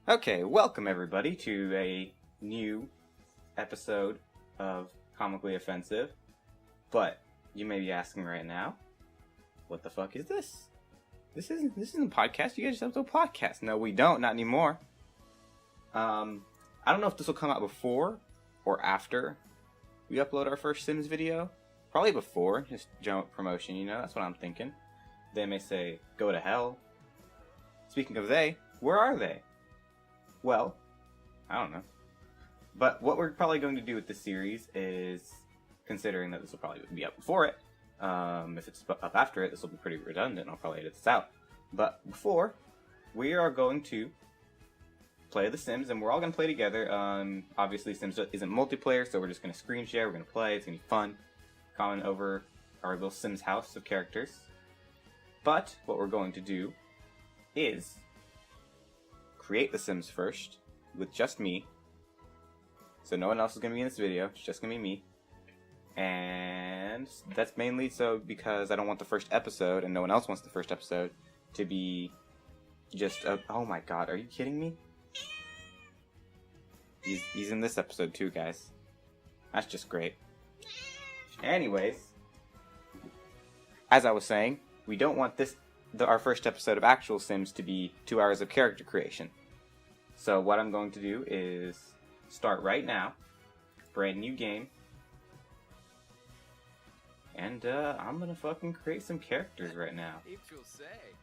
Okay, welcome everybody to a new episode of Comically Offensive. But you may be asking right now, what the fuck is this? This isn't a podcast. You guys just have to podcast. No, we don't. Not anymore. I don't know if this will come out before or after we upload our first Sims video. Probably before, just jump promotion. You know, that's what I'm thinking. They may say, "Go to hell." Speaking of they, where are they? Well, I don't know. But what we're probably going to do with this series is, considering that this will probably be up before it, if it's up after it, this will be pretty redundant. I'll probably edit this out. But before, we are going to play The Sims, and we're all going to play together. Obviously, Sims isn't multiplayer, so we're just going to screen share. We're going to play. It's going to be fun. Comment over our little Sims house of characters. But what we're going to do is create The Sims first with just me. So no one else is going to be in this video. It's just going to be me. And that's mainly so because I don't want the first episode, and no one else wants the first episode, to be just a... Oh my god, are you kidding me? He's in this episode too, guys. That's just great. Anyways, as I was saying, we don't want our first episode of actual Sims to be 2 hours of character creation. So what I'm going to do is start right now, brand new game, and I'm gonna fucking create some characters right now.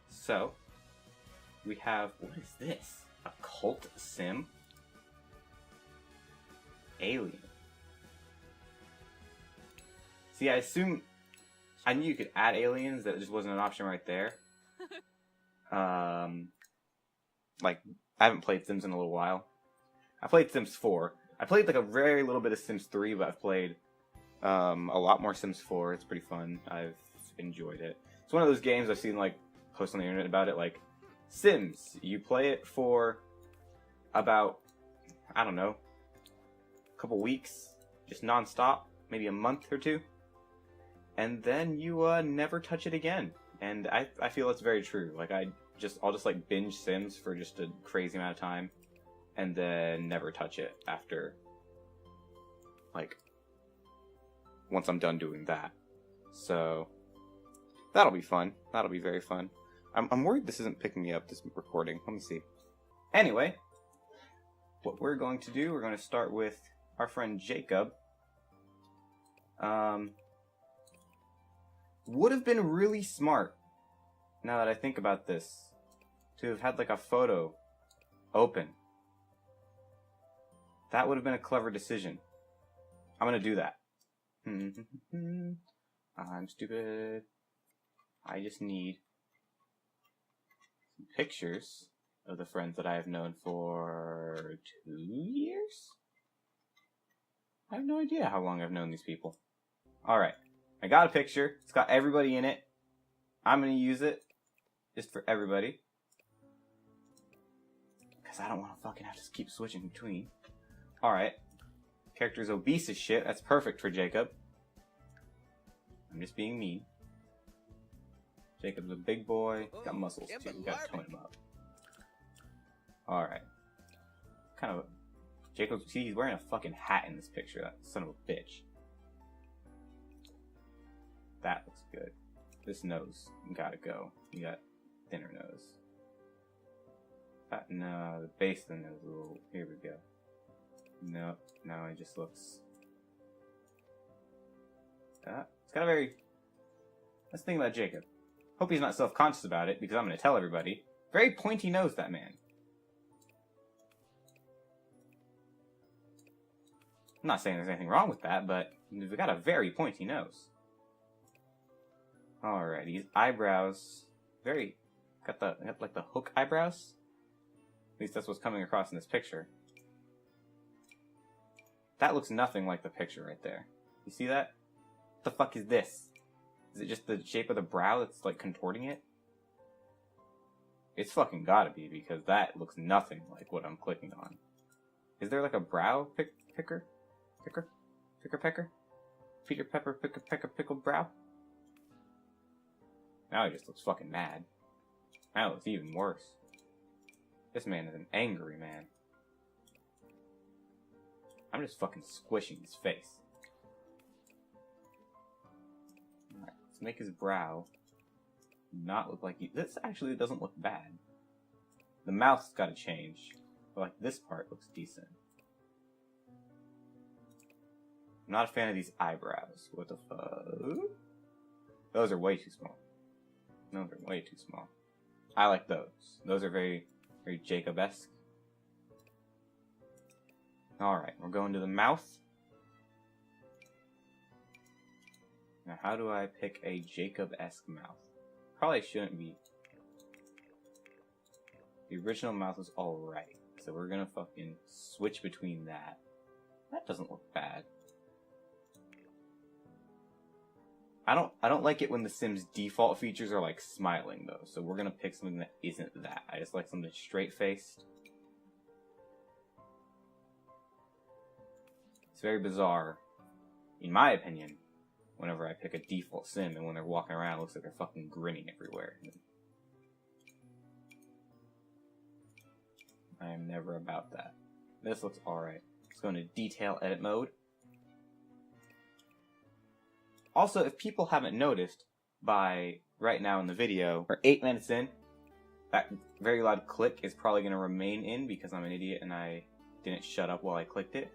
So we have, what is this? A cult sim? Alien. See, I knew you could add aliens, that just wasn't an option right there. Like, I haven't played Sims in a little while. I played Sims 4. I played like a very little bit of Sims 3, but I've played a lot more Sims 4. It's pretty fun. I've enjoyed it. It's one of those games I've seen like posts on the internet about it, like Sims. You play it for about, I don't know, a couple weeks, just non-stop, maybe a month or two, and then you never touch it again. And I feel it's very true. Like I'll just like binge Sims for just a crazy amount of time, and then never touch it after, like, once I'm done doing that. So that'll be fun. That'll be very fun. I'm worried this isn't picking me up, this recording. Let me see. Anyway, what we're going to do, we're going to start with our friend Jacob. Would have been really smart, now that I think about this, to have had like a photo open. That would have been a clever decision. I'm gonna do that. I'm stupid. I just need some pictures of the friends that I have known for 2 years? I have no idea how long I've known these people. Alright, I got a picture. It's got everybody in it. I'm gonna use it just for everybody, because I don't want to fucking have to keep switching between. Alright. Character's obese as shit. That's perfect for Jacob. I'm just being mean. Jacob's a big boy. Got muscles too. Gotta tone him up. Alright. Kind of... Jacob, see, he's wearing a fucking hat in this picture. That son of a bitch. That looks good. This nose. Gotta go. You got thinner nose. No, the base of the nose is a little... Here we go. No, it just looks... it's got a very... Let's think about Jacob. Hope he's not self-conscious about it, because I'm going to tell everybody. Very pointy nose, that man. I'm not saying there's anything wrong with that, but we've got a very pointy nose. Alright, his eyebrows... Got like the hook eyebrows? At least that's what's coming across in this picture. That looks nothing like the picture right there. You see that? What the fuck is this? Is it just the shape of the brow that's like contorting it? It's fucking gotta be, because that looks nothing like what I'm clicking on. Is there like a brow picker? Pecker? Peter Pepper, pickled brow? Now he just looks fucking mad. Now it looks even worse. This man is an angry man. I'm just fucking squishing his face. Alright, let's make his brow not look like he... This actually doesn't look bad. The mouth's gotta change. But like this part looks decent. I'm not a fan of these eyebrows. What the fuck? Those are way too small. Those are way too small. I like those. Those are very, very Jacob-esque. Alright, we're going to the mouth. Now, how do I pick a Jacob-esque mouth? Probably shouldn't be. The original mouth was alright. So we're gonna fucking switch between that. That doesn't look bad. I don't like it when the Sims default features are like smiling though, so we're gonna pick something that isn't that. I just like something straight-faced. It's very bizarre, in my opinion, whenever I pick a default Sim and when they're walking around it looks like they're fucking grinning everywhere. I am never about that. This looks alright. Let's go into detail edit mode. Also, if people haven't noticed, by right now in the video, we're 8 minutes in, that very loud click is probably going to remain in because I'm an idiot and I didn't shut up while I clicked it.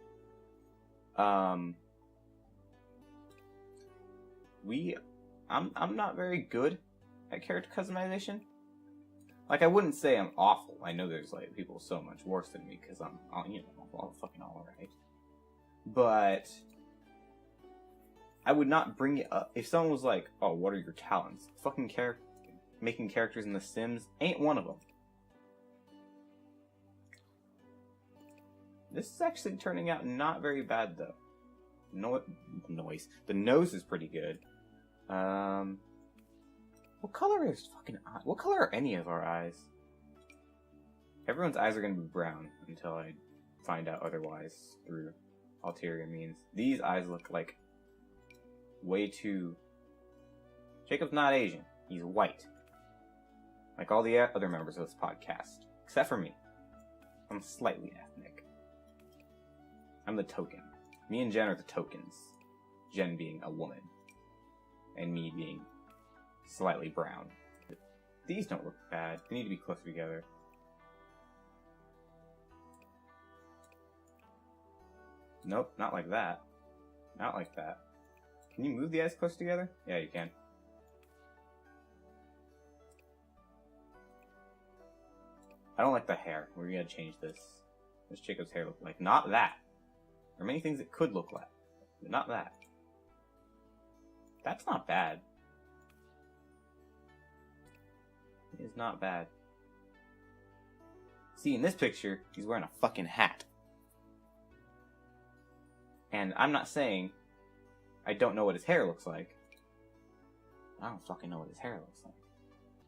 I'm not very good at character customization. Like, I wouldn't say I'm awful. I know there's, like, people so much worse than me because I'm, you know, I'm fucking alright. But I would not bring it up. If someone was like, oh, what are your talents? Fucking making characters in The Sims ain't one of them. This is actually turning out not very bad, though. Noise. The nose is pretty good. What color is fucking eye? What color are any of our eyes? Everyone's eyes are gonna be brown until I find out otherwise through ulterior means. These eyes look like way too... Jacob's not Asian. He's white. Like all the other members of this podcast. Except for me. I'm slightly ethnic. I'm the token. Me and Jen are the tokens. Jen being a woman. And me being slightly brown. These don't look bad. They need to be closer together. Nope, not like that. Not like that. Can you move the eyes closer together? Yeah, you can. I don't like the hair. We're gonna change this. What's Jacob's hair look like? Not that. There are many things it could look like, but not that. That's not bad. It is not bad. See, in this picture, he's wearing a fucking hat. And I'm not saying I don't know what his hair looks like. I don't fucking know what his hair looks like.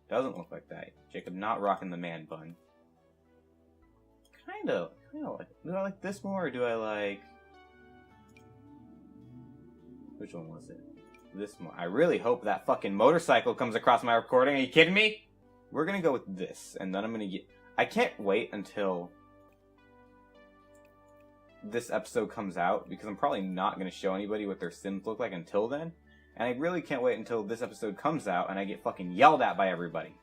Doesn't look like that. Jacob not rocking the man bun. Kinda like... Do I like this more, or do I like... Which one was it? This one. I really hope that fucking motorcycle comes across my recording. Are you kidding me? We're gonna go with this, and then I'm gonna get... I can't wait until this episode comes out, because I'm probably not gonna show anybody what their Sims look like until then. And I really can't wait until this episode comes out, and I get fucking yelled at by everybody.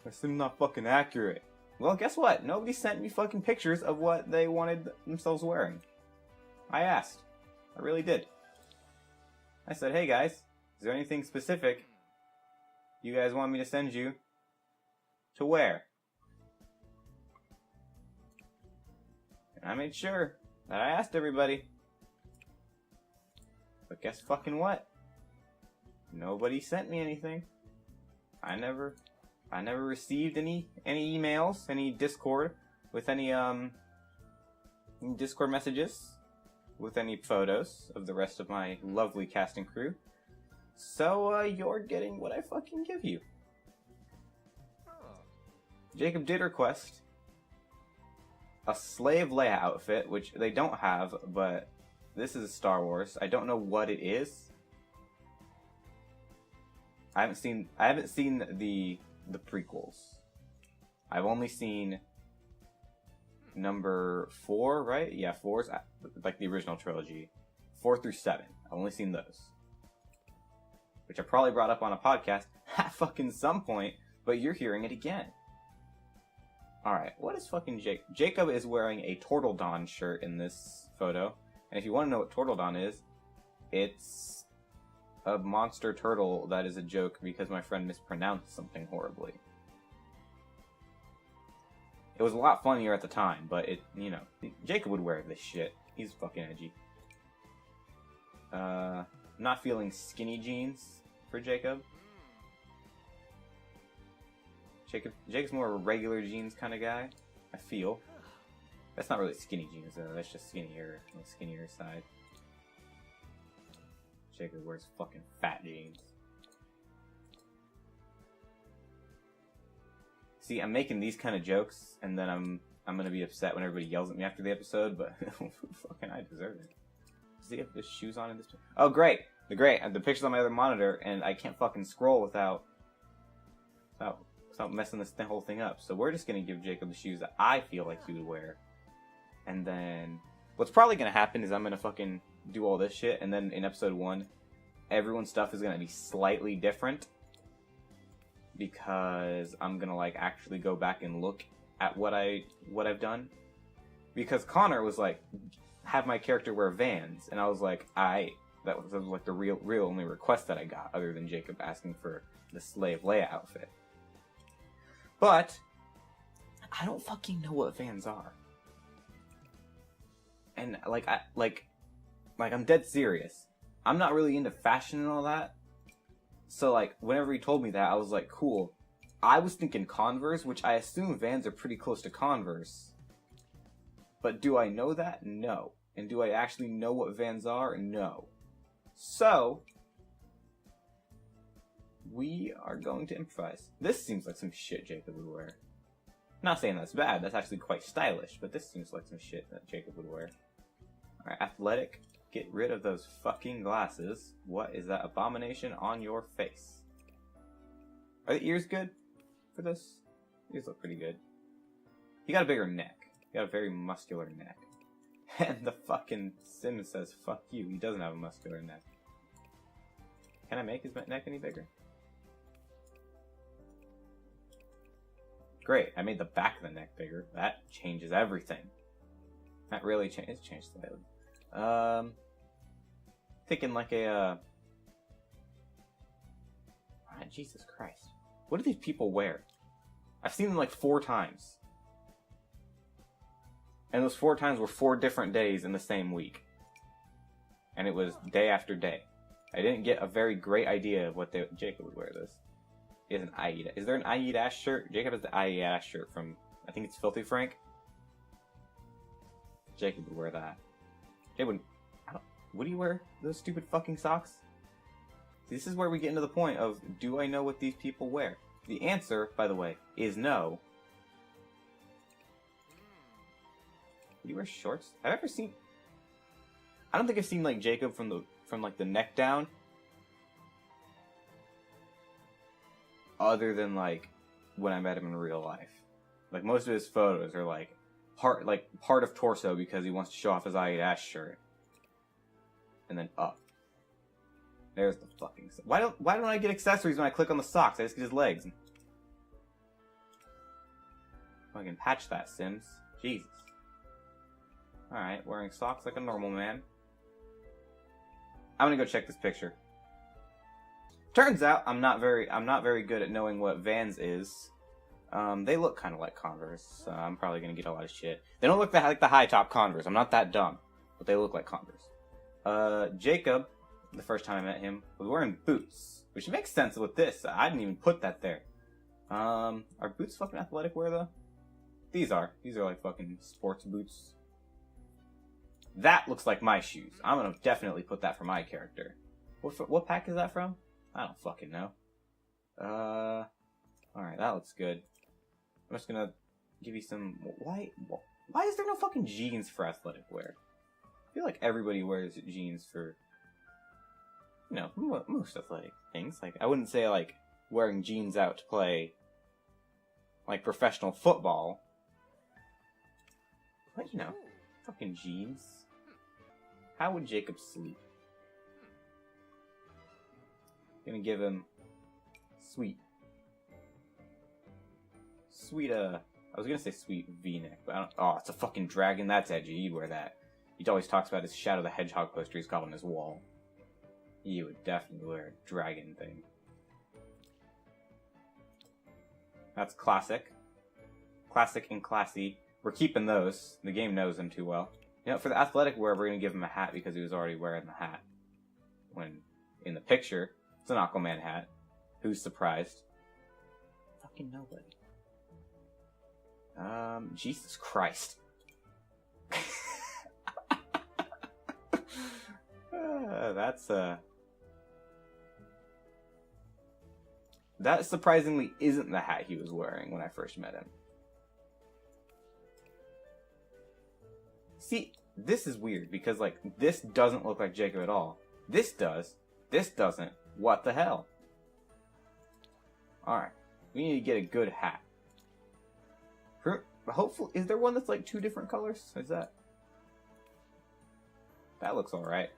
My Sim's not fucking accurate. Well, guess what? Nobody sent me fucking pictures of what they wanted themselves wearing. I asked. I really did. I said, hey guys, is there anything specific you guys want me to send you to wear? And I made sure that I asked everybody. But guess fucking what? Nobody sent me anything. I never received any emails, any Discord with any Discord messages with any photos of the rest of my lovely casting crew. So, you're getting what I fucking give you. Jacob did request a Slave Leia outfit, which they don't have, but this is Star Wars. I don't know what it is. I haven't seen the prequels. I've only seen number 4, right? Yeah, 4's like the original trilogy. 4 through 7. I've only seen those. Which I probably brought up on a podcast at fucking some point, but you're hearing it again. Alright, what is fucking Jacob? Jacob is wearing a Tortledon shirt in this photo. And if you want to know what Tortledon is, it's a monster turtle that is a joke because my friend mispronounced something horribly. It was a lot funnier at the time, but it, you know, Jacob would wear this shit. He's fucking edgy. Not feeling skinny jeans for Jacob. Jacob's more of a regular jeans kind of guy, I feel. That's not really skinny jeans though, that's just skinnier, on the skinnier side. Jacob wears fucking fat jeans. See, I'm making these kind of jokes, and then I'm gonna be upset when everybody yells at me after the episode, but fucking I deserve it. Does he have his shoes on in this? Oh, great! The picture's on my other monitor, and I can't fucking scroll without messing this whole thing up. So we're just gonna give Jacob the shoes that I feel like he would wear. And then what's probably gonna happen is I'm gonna fucking do all this shit, and then in episode 1, everyone's stuff is gonna be slightly different. Because I'm gonna like actually go back and look at what I've done. Because Connor was like, have my character wear Vans, and I was like, that was like the real only request that I got, other than Jacob asking for the Slave Leia outfit. But I don't fucking know what Vans are. And I'm dead serious. I'm not really into fashion and all that. So like whenever he told me that, I was like, cool. I was thinking Converse, which I assume Vans are pretty close to Converse. But do I know that? No. And do I actually know what Vans are? No. So we are going to improvise. This seems like some shit Jacob would wear. Not saying that's bad, that's actually quite stylish, but this seems like some shit that Jacob would wear. Alright, athletic. Get rid of those fucking glasses. What is that abomination on your face? Are the ears good for this? Ears look pretty good. He got a bigger neck. He got a very muscular neck. And the fucking sim says, fuck you. He doesn't have a muscular neck. Can I make his neck any bigger? Great, I made the back of the neck bigger. That changes everything. That really changed slightly. Thinking like a, Jesus Christ. What do these people wear? I've seen them like 4 times. And those 4 times were 4 different days in the same week. And it was day after day. I didn't get a very great idea of what Jacob would wear this. He has an Is there an I Eat Ass shirt? Jacob has the I Eat Ass shirt from, I think it's Filthy Frank. Jacob would wear that. Would he wear those stupid fucking socks? See, this is where we get into the point of, do I know what these people wear? The answer, by the way, is no. Would he wear shorts? I don't think I've seen like Jacob from like the neck down. Other than like when I met him in real life. Like most of his photos are like part of torso because he wants to show off his I Eat Ass shirt. And then up. There's the fucking... Why don't I get accessories when I click on the socks? I just get his legs. I can patch that, Sims. Jesus. Alright, wearing socks like a normal man. I'm gonna go check this picture. Turns out I'm not very good at knowing what Vans is. They look kind of like Converse. So I'm probably gonna get a lot of shit. They don't look like the high top Converse. I'm not that dumb, but they look like Converse. Jacob, the first time I met him, was wearing boots, which makes sense with this. I didn't even put that there. Are boots fucking athletic wear though? These are like fucking sports boots. That looks like my shoes. I'm gonna definitely put that for my character. What pack is that from? I don't fucking know. Alright, that looks good. I'm just gonna give you some... Why is there no fucking jeans for athletic wear? I feel like everybody wears jeans for, you know, most athletic things. Like, I wouldn't say, like, wearing jeans out to play like professional football. But, you know, fucking jeans. How would Jacob sleep? Gonna give him sweet, I was gonna say sweet V-neck, but I don't. Oh, it's a fucking dragon. That's edgy. He'd wear that. He always talks about his Shadow the Hedgehog poster he's got on his wall. He would definitely wear a dragon thing. That's classic. Classic and classy. We're keeping those. The game knows them too well. You know, for the athletic wear, we're gonna give him a hat because he was already wearing the hat. When in the picture, it's an Aquaman hat. Who's surprised? Fucking nobody. Jesus Christ. That surprisingly isn't the hat he was wearing when I first met him. See, this is weird because, like, this doesn't look like Jacob at all. This does. This doesn't. What the hell? Alright. We need to get a good hat. Hopefully, is there one that's like 2 different colors? Is that? That looks alright.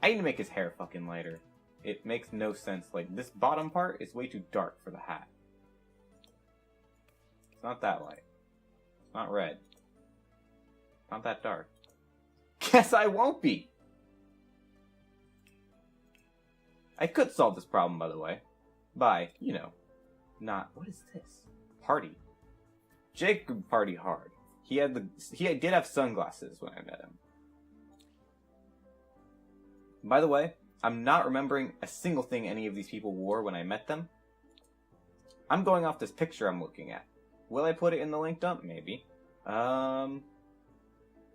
I need to make his hair fucking lighter. It makes no sense. Like, this bottom part is way too dark for the hat. It's not that light. It's not red. Not that dark. Guess I won't be! I could solve this problem, by the way. By, you know, not... What is this? Party. Jacob party hard. He did have sunglasses when I met him. By the way, I'm not remembering a single thing any of these people wore when I met them. I'm going off this picture I'm looking at. Will I put it in the link dump? Maybe.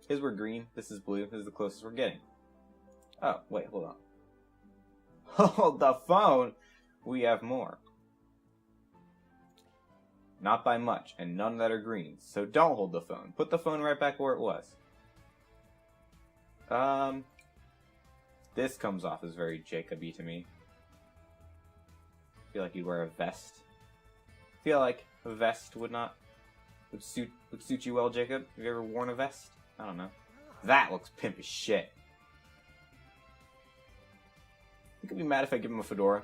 His were green. This is blue. This is the closest we're getting. Oh, wait, hold on. Hold the phone! We have more. Not by much, and none that are green. So don't hold the phone. Put the phone right back where it was. This comes off as very Jacob-y to me. I feel like you'd wear a vest. I feel like a vest would suit you well, Jacob. Have you ever worn a vest? I don't know. That looks pimp as shit. You could be mad if I give him a fedora.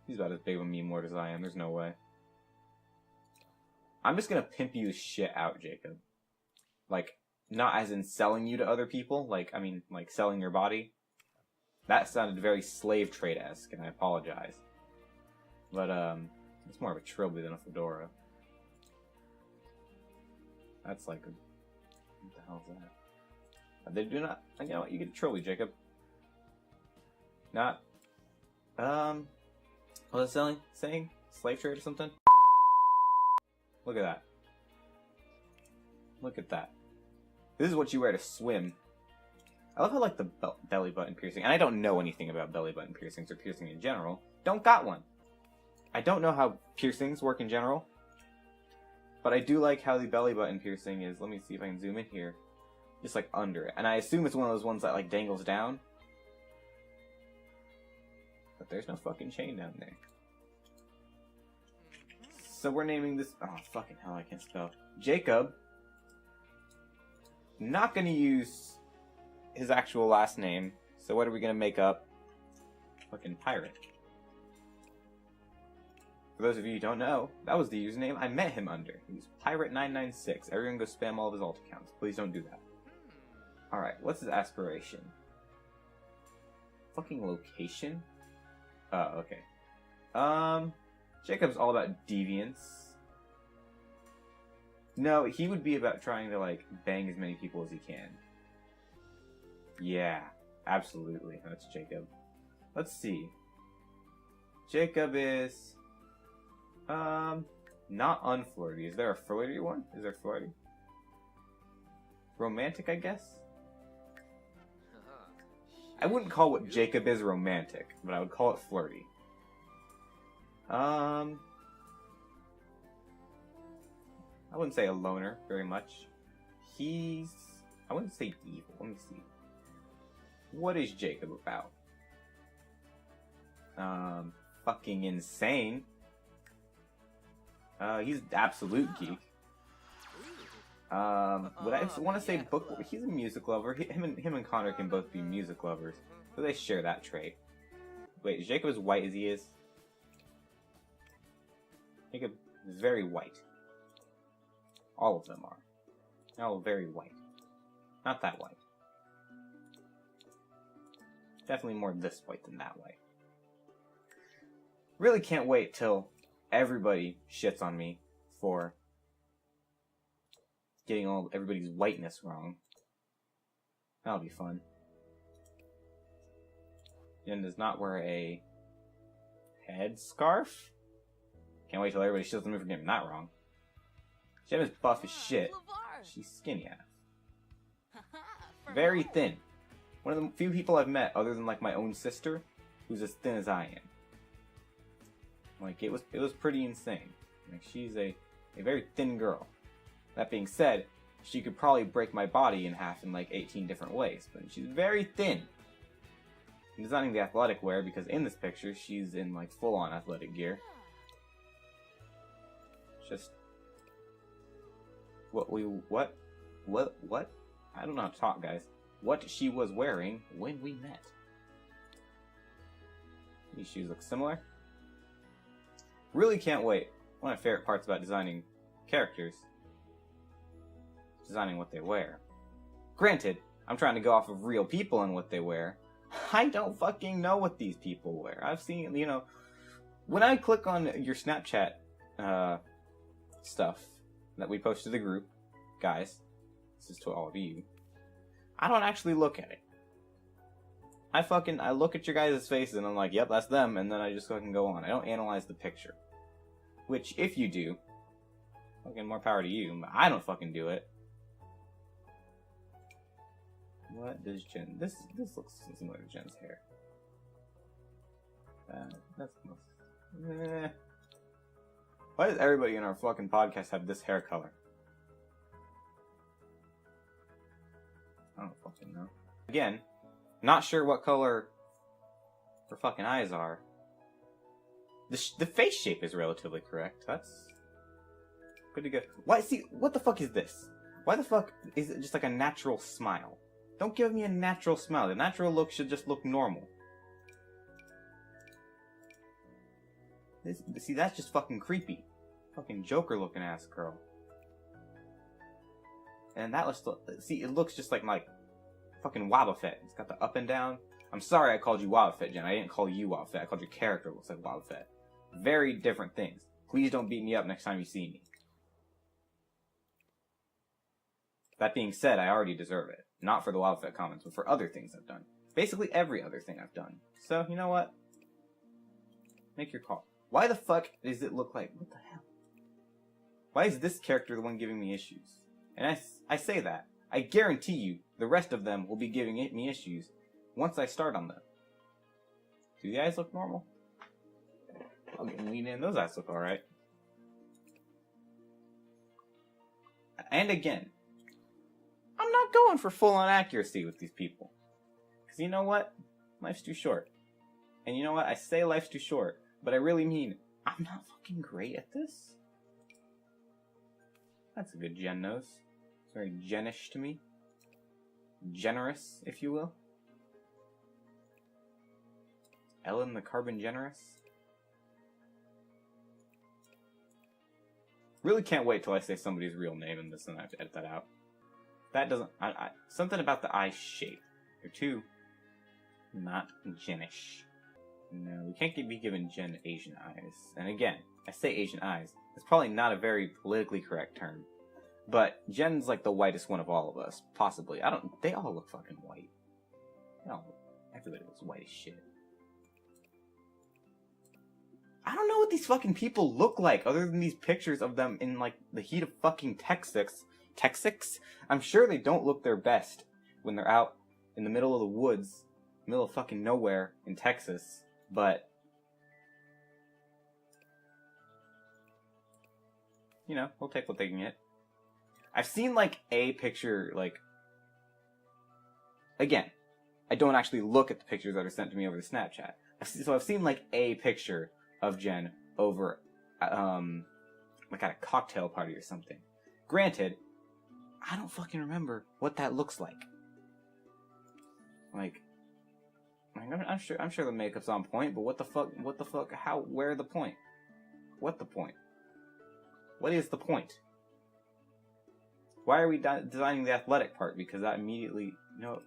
He's about as big of a meme lord as I am. There's no way. I'm just gonna pimp you shit out, Jacob. Like, not as in selling you to other people. Like, I mean, like selling your body. That sounded very slave trade-esque, and I apologize. But, it's more of a trilby than a fedora. That's like a... What the hell is that? They do not... You know what? You get a trilby, Jacob. Not... What is it saying? Slave trade or something? Look at that. Look at that. This is what you wear to swim. I love how, like, the belly button piercing... And I don't know anything about belly button piercings or piercing in general. Don't got one. I don't know how piercings work in general. But I do like how the belly button piercing is... Let me see if I can zoom in here. Just, like, under it. And I assume it's one of those ones that, like, dangles down. But there's no fucking chain down there. So we're naming this... Oh, fucking hell, I can't spell. Jacob. Not gonna use his actual last name. So what are we gonna make up? Fucking pirate. For those of you who don't know, that was the username I met him under. He was Pirate996. Everyone go spam all of his alt accounts. Please don't do that. Alright, what's his aspiration? Fucking location? Oh, okay. Jacob's all about deviance. No, he would be about trying to, like, bang as many people as he can. Yeah, absolutely. That's Jacob. Let's see. Jacob is... not unflirty. Is there a flirty one? Is there flirty? Romantic, I guess? I wouldn't call what Jacob is romantic, but I would call it flirty. I wouldn't say a loner very much. I wouldn't say evil. Let me see. What is Jacob about? Fucking insane. He's absolute geek. Would I want to say book? He's a music lover. Him and Connor can both be music lovers, so they share that trait. Wait, is Jacob as white as he is? Jacob is very white. All of them are. They're all very white. Not that white. Definitely more this white than that white. Really can't wait till everybody shits on me for getting everybody's whiteness wrong. That'll be fun. Jen does not wear a headscarf. Can't wait till everybody shits on me for getting that wrong. Jen is buff as shit. She's skinny ass. Very thin. One of the few people I've met, other than like my own sister, who's as thin as I am. Like it was pretty insane. Like she's a very thin girl. That being said, she could probably break my body in half in like 18 different ways, but she's very thin. I'm designing the athletic wear because in this picture she's in like full-on athletic gear. Just what? I don't know how to talk, guys. What she was wearing when we met. These shoes look similar. Really can't wait. One of my favorite parts about designing characters is designing what they wear. Granted, I'm trying to go off of real people and what they wear. I don't fucking know what these people wear. I've seen, you know, when I click on your Snapchat stuff that we post to the group, guys, this is to all of you, I don't actually look at it. I look at your guys' faces and I'm like, yep, that's them, and then I just fucking go on. I don't analyze the picture. Which, if you do, fucking more power to you, but I don't fucking do it. What does Jen... This looks similar to Jen's hair. That's... Why does everybody in our fucking podcast have this hair color? I don't fucking know. Again, not sure what color her fucking eyes are. The face shape is relatively correct. That's good to go. Why? See, what the fuck is this? Why the fuck is it just like a natural smile? Don't give me a natural smile. The natural look should just look normal. See, that's just fucking creepy. Fucking Joker looking ass girl. And that looks, see, it looks just like my fucking Wobbuffet. It's got the up and down. I'm sorry I called you Wobbuffet, Jen. I didn't call you Wobbuffet. I called your character looks like Wobbuffet. Very different things. Please don't beat me up next time you see me. That being said, I already deserve it. Not for the Wobbuffet comments, but for other things I've done. Basically every other thing I've done. So, you know what? Make your call. Why the fuck does it look like... What the hell? Why is this character the one giving me issues? And I say that. I guarantee you, the rest of them will be giving me issues once I start on them. Do the eyes look normal? I'll get lean in. Those eyes look alright. And again, I'm not going for full-on accuracy with these people. Because you know what? Life's too short. And you know what? I say life's too short, but I really mean, I'm not fucking great at this. That's a good Jen nose. It's very Jenish to me. Generous, if you will. Ellen the Carbon Generous. Really can't wait till I say somebody's real name in this and I have to edit that out. That doesn't... something about the eye shape. They're too... not Jenish. No, we can't be giving Jen Asian eyes. And again, I say Asian eyes. It's probably not a very politically correct term. But Jen's like the whitest one of all of us. Possibly. They all look fucking white. Everybody looks white as shit. I don't know what these fucking people look like other than these pictures of them in like the heat of fucking Texas. Texas? I'm sure they don't look their best when they're out in the middle of the woods, middle of fucking nowhere in Texas, but you know, we'll take what they can get. I've seen like a picture, like, again, I don't actually look at the pictures that are sent to me over the Snapchat. So I've seen like a picture of Jen over like at a cocktail party or something. Granted, I don't fucking remember what that looks like. Like, I'm sure the makeup's on point, but what the fuck, where the point? What the point? What is the point? Why are we designing the athletic part? Because that immediately, you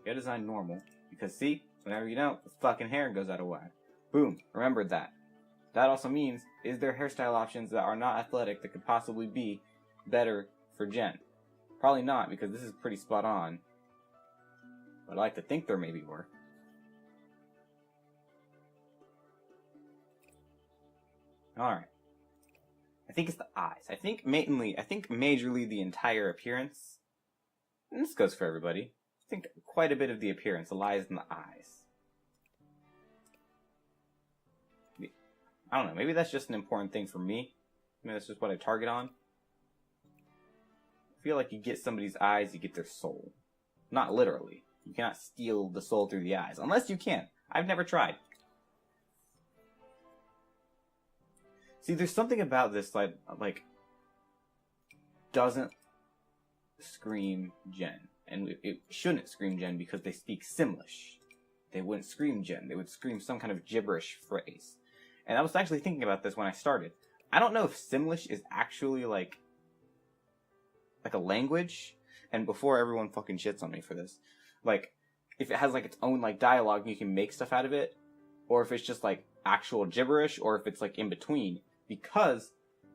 gotta design normal. Because see, whenever the fucking hair goes out of whack. Boom, remembered that. That also means, is there hairstyle options that are not athletic that could possibly be better for Jen? Probably not, because this is pretty spot on. But I like to think there maybe were. Alright. I think it's the eyes. I think majorly the entire appearance. And this goes for everybody. I think quite a bit of the appearance lies in the eyes. I don't know, maybe that's just an important thing for me. Maybe that's just what I target on. I feel like you get somebody's eyes, you get their soul. Not literally. You cannot steal the soul through the eyes. Unless you can. I've never tried. See, there's something about this like doesn't scream Jen. And it shouldn't scream Jen because they speak Simlish. They wouldn't scream Jen. They would scream some kind of gibberish phrase. And I was actually thinking about this when I started. I don't know if Simlish is actually like a language. And before everyone fucking shits on me for this, like, if it has like its own like dialogue and you can make stuff out of it, or if it's just like actual gibberish, or if it's like in between. Because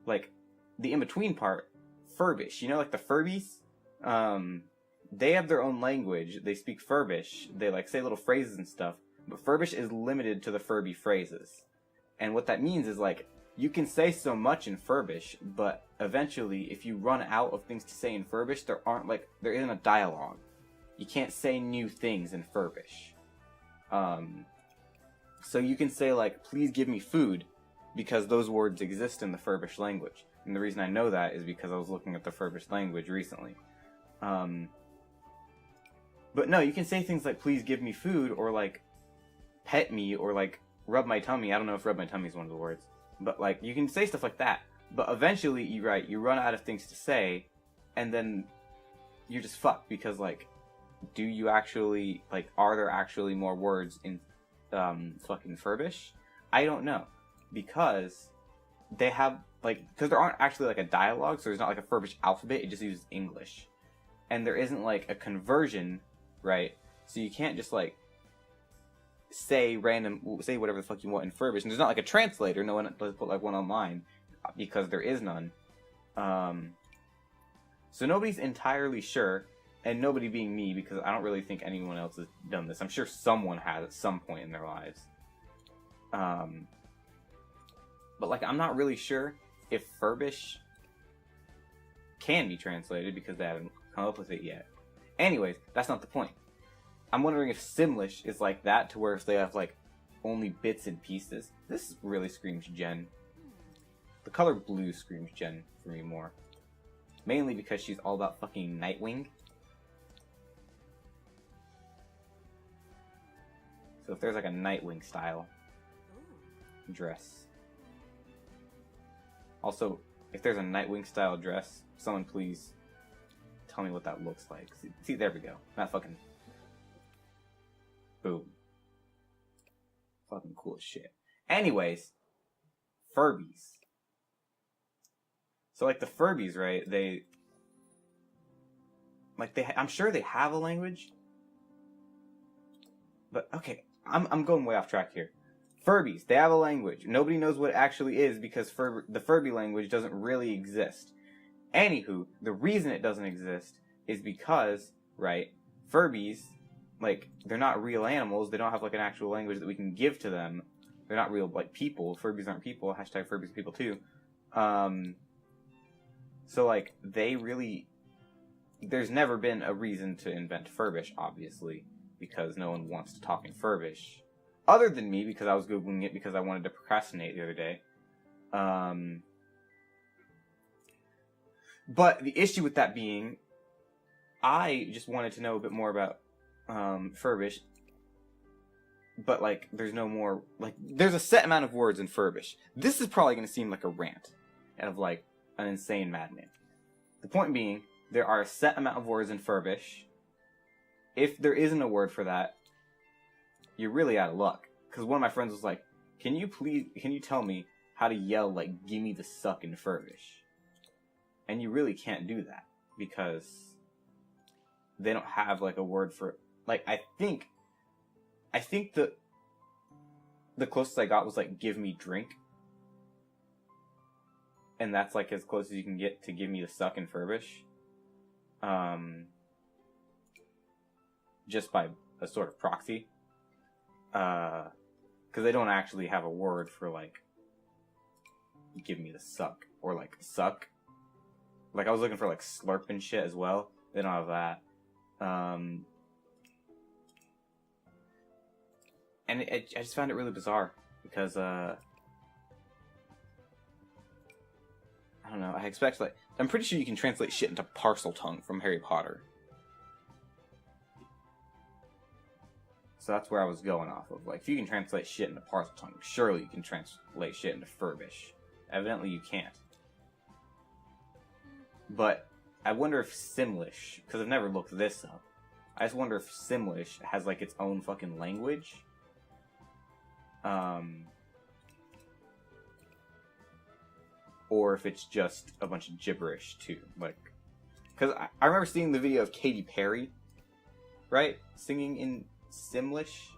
like the in between part, Furbish, like the Furbies, they have their own language. They speak Furbish. They like say little phrases and stuff. But Furbish is limited to the Furby phrases. And what that means is like you can say so much in Furbish, but eventually if you run out of things to say in Furbish, there isn't a dialogue. You can't say new things in Furbish. So you can say like, please give me food, because those words exist in the Furbish language. And the reason I know that is because I was looking at the Furbish language recently. But no, you can say things like, please give me food, or like, pet me, or like, rub my tummy. I don't know if rub my tummy is one of the words. But like, you can say stuff like that. But eventually, you run out of things to say, and then you're just fucked, because like, do you actually, like, are there actually more words in fucking Furbish? I don't know. Because they have, like, because there aren't actually like a dialogue, so there's not like a Furbish alphabet, it just uses English. And there isn't like a conversion, right? So you can't just like say whatever the fuck you want in Furbish. And there's not like a translator, no one does put like one online, because there is none. So nobody's entirely sure, and nobody being me, because I don't really think anyone else has done this. I'm sure someone has at some point in their lives. But like, I'm not really sure if Furbish can be translated, because they haven't come up with it yet. Anyways, that's not the point. I'm wondering if Simlish is like that, to where if they have like only bits and pieces. This really screams Jen. The color blue screams Jen for me more. Mainly because she's all about fucking Nightwing. So if there's like a Nightwing style dress. Also, if there's a Nightwing style dress, someone please tell me what that looks like. See, there we go. Not fucking... Boom. Fucking cool as shit. Anyways, Furbies. So like the Furbies, right? I'm sure they have a language. But okay, I'm going way off track here. Furbies, they have a language. Nobody knows what it actually is, because the Furby language doesn't really exist. Anywho, the reason it doesn't exist is because, right, Furbies, like, they're not real animals. They don't have like an actual language that we can give to them. They're not real like people. Furbies aren't people. Hashtag Furbies are people too. So like, there's never been a reason to invent Furbish, obviously, because no one wants to talk in Furbish. Other than me, because I was Googling it because I wanted to procrastinate the other day. But the issue with that being, I just wanted to know a bit more about Furbish. But, like, there's no more... Like, there's a set amount of words in Furbish. This is probably going to seem like a rant. of like an insane madman. The point being, there are a set amount of words in Furbish. If there isn't a word for that, you're really out of luck. Because one of my friends was like, can you tell me how to yell, like, gimme the suck in Furbish? And you really can't do that, because they don't have, like, a word for, like, I think the closest I got was, like, give me drink. And that's, like, as close as you can get to give me the suck in Furbish. Just by a sort of proxy. Because they don't actually have a word for, like, give me the suck. Or, like, suck. Like, I was looking for, like, slurp and shit as well. They don't have that. And I just found it really bizarre. Because, I don't know, I expect, like, I'm pretty sure you can translate shit into parcel tongue from Harry Potter. So that's where I was going off of. Like, if you can translate shit into parcel tongue, surely you can translate shit into Furbish. Evidently you can't. But I wonder if Simlish, because I've never looked this up, I just wonder if Simlish has, like, its own fucking language. Or if it's just a bunch of gibberish, too. Like, because I remember seeing the video of Katy Perry, right? Singing in Simlish.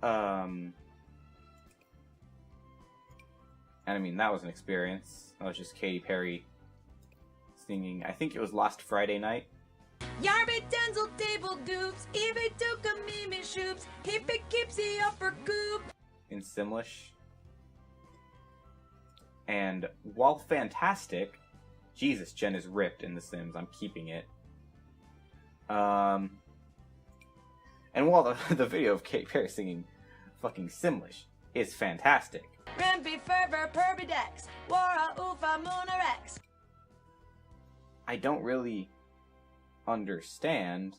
And I mean, that was an experience. That was just Katy Perry singing, I think it was Last Friday Night. Yarby Denzel table dupes, Evie Duke Mimi shoops, Hippie keeps the upper goop. In Simlish. And while fantastic, Jesus, Jen is ripped in The Sims. I'm keeping it. And while the video of Katy Perry singing fucking Simlish is fantastic, Rampy fervor perbidex, Wara ufa moonarex. I don't really understand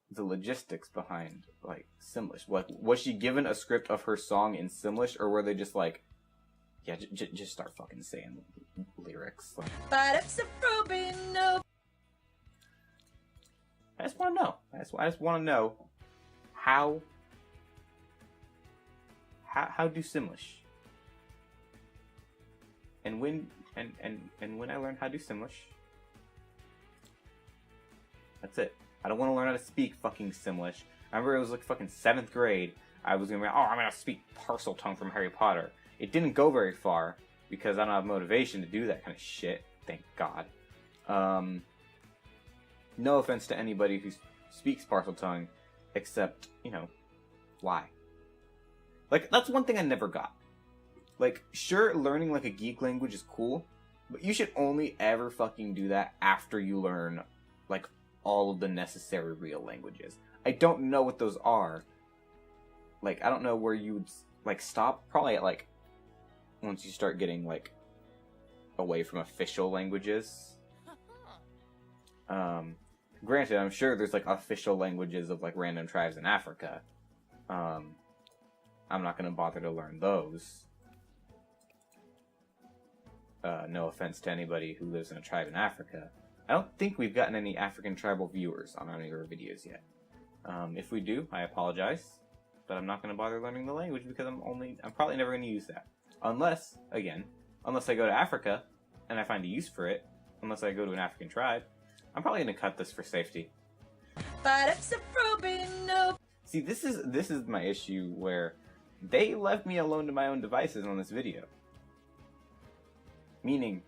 the logistics behind, like, Simlish. Like, was she given a script of her song in Simlish, or were they just like, yeah, just start fucking saying lyrics? Like, But it's a Furby, no. I just want to know. I just want to know how do Simlish, and when when I learn how to do Simlish, that's it. I don't want to learn how to speak fucking Simlish. I remember it was like fucking 7th grade. I was gonna be like, oh, I'm gonna speak parcel tongue from Harry Potter. It didn't go very far because I don't have motivation to do that kind of shit. Thank God. No offense to anybody who speaks parcel tongue, except, you know, why? Like, that's one thing I never got. Like, sure, learning, like, a geek language is cool, but you should only ever fucking do that after you learn, like, all of the necessary real languages. I don't know what those are. Like, I don't know where you would, like, stop. Probably at, like, once you start getting, like, away from official languages. Granted, I'm sure there's, like, official languages of, like, random tribes in Africa. I'm not gonna bother to learn those. No offense to anybody who lives in a tribe in Africa. I don't think we've gotten any African tribal viewers on any of our videos yet. If we do, I apologize. But I'm not gonna bother learning the language because I'm probably never gonna use that. Unless I go to Africa and I find a use for it. Unless I go to an African tribe. I'm probably gonna cut this for safety. But it's a Furby, no. See, this is my issue where they left me alone to my own devices on this video. Meaning,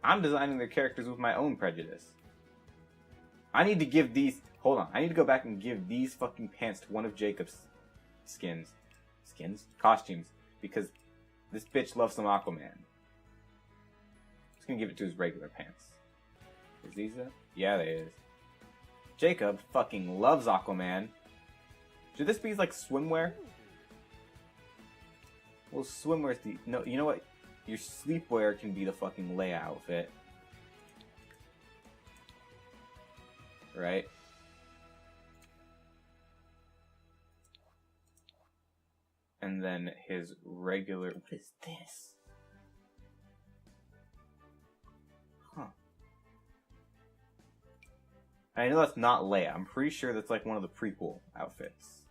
I'm designing their characters with my own prejudice. I need to give these... Hold on. I need to go back and give these fucking pants to one of Jacob's costumes. Because this bitch loves some Aquaman. I'm just gonna give it to his regular pants. Is these it? Yeah, they is. Jacob fucking loves Aquaman. Should this be like swimwear? Well, swimwear's the... No, you know what? Your sleepwear can be the fucking Leia outfit. Right? And and then his regular... What is this? Huh. I know that's not Leia. I'm pretty sure that's like one of the prequel outfits.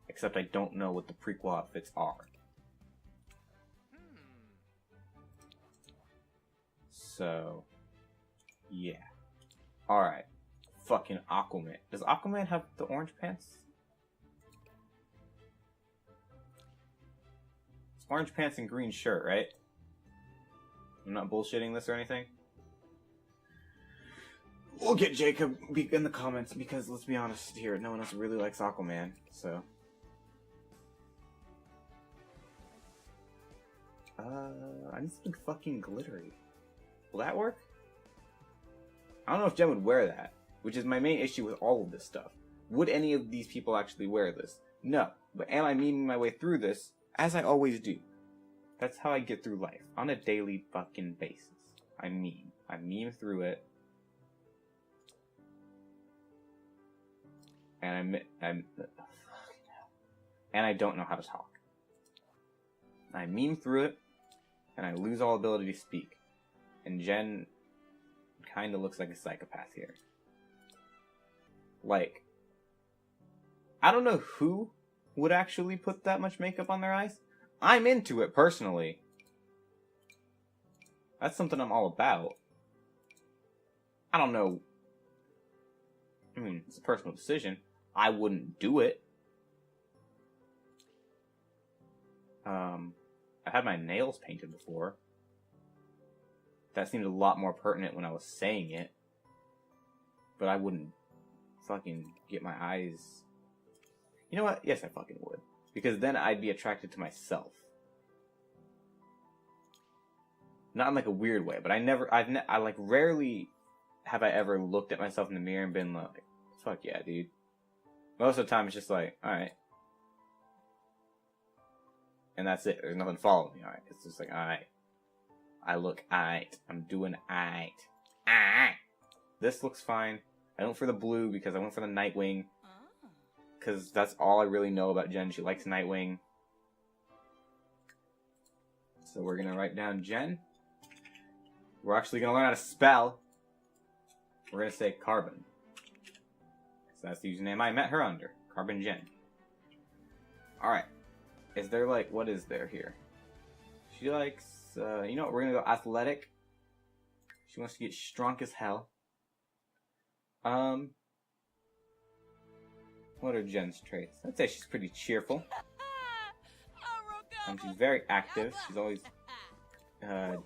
Except I don't know what the prequel outfits are. So, yeah. Alright. Fucking Aquaman. Does Aquaman have the orange pants? It's orange pants and green shirt, right? I'm not bullshitting this or anything. We'll get Jacob in the comments because, let's be honest here, no one else really likes Aquaman, so... I need something fucking glittery. Will that work? I don't know if Jen would wear that, which is my main issue with all of this stuff. Would any of these people actually wear this? No. But am I memeing my way through this? As I always do. That's how I get through life. On a daily fucking basis. I meme. I meme through it. And and I don't know how to talk. I meme through it, and I lose all ability to speak. And Jen kind of looks like a psychopath here. Like, I don't know who would actually put that much makeup on their eyes. I'm into it, personally. That's something I'm all about. I don't know. I mean, it's a personal decision. I wouldn't do it. I had my nails painted before. That seemed a lot more pertinent when I was saying it. But I wouldn't fucking get my eyes... You know what? Yes, I fucking would. Because then I'd be attracted to myself. Not in like a weird way, but I like rarely have I ever looked at myself in the mirror and been like, fuck yeah, dude. Most of the time it's just like, alright. And that's it. There's nothing following me, alright. It's just like, alright. I look alright. I'm doing alright. Alright. This looks fine. I went for the blue because I went for the Nightwing. Because that's all I really know about Jen. She likes Nightwing. So we're going to write down Jen. We're actually going to learn how to spell. We're going to say Carbon. So that's the username I met her under. Carbon Jen. Alright. Is there like, what is there here? She likes, you know what, we're going to go athletic. She wants to get strong as hell. What are Jen's traits? I'd say she's pretty cheerful. She's very active. She's always at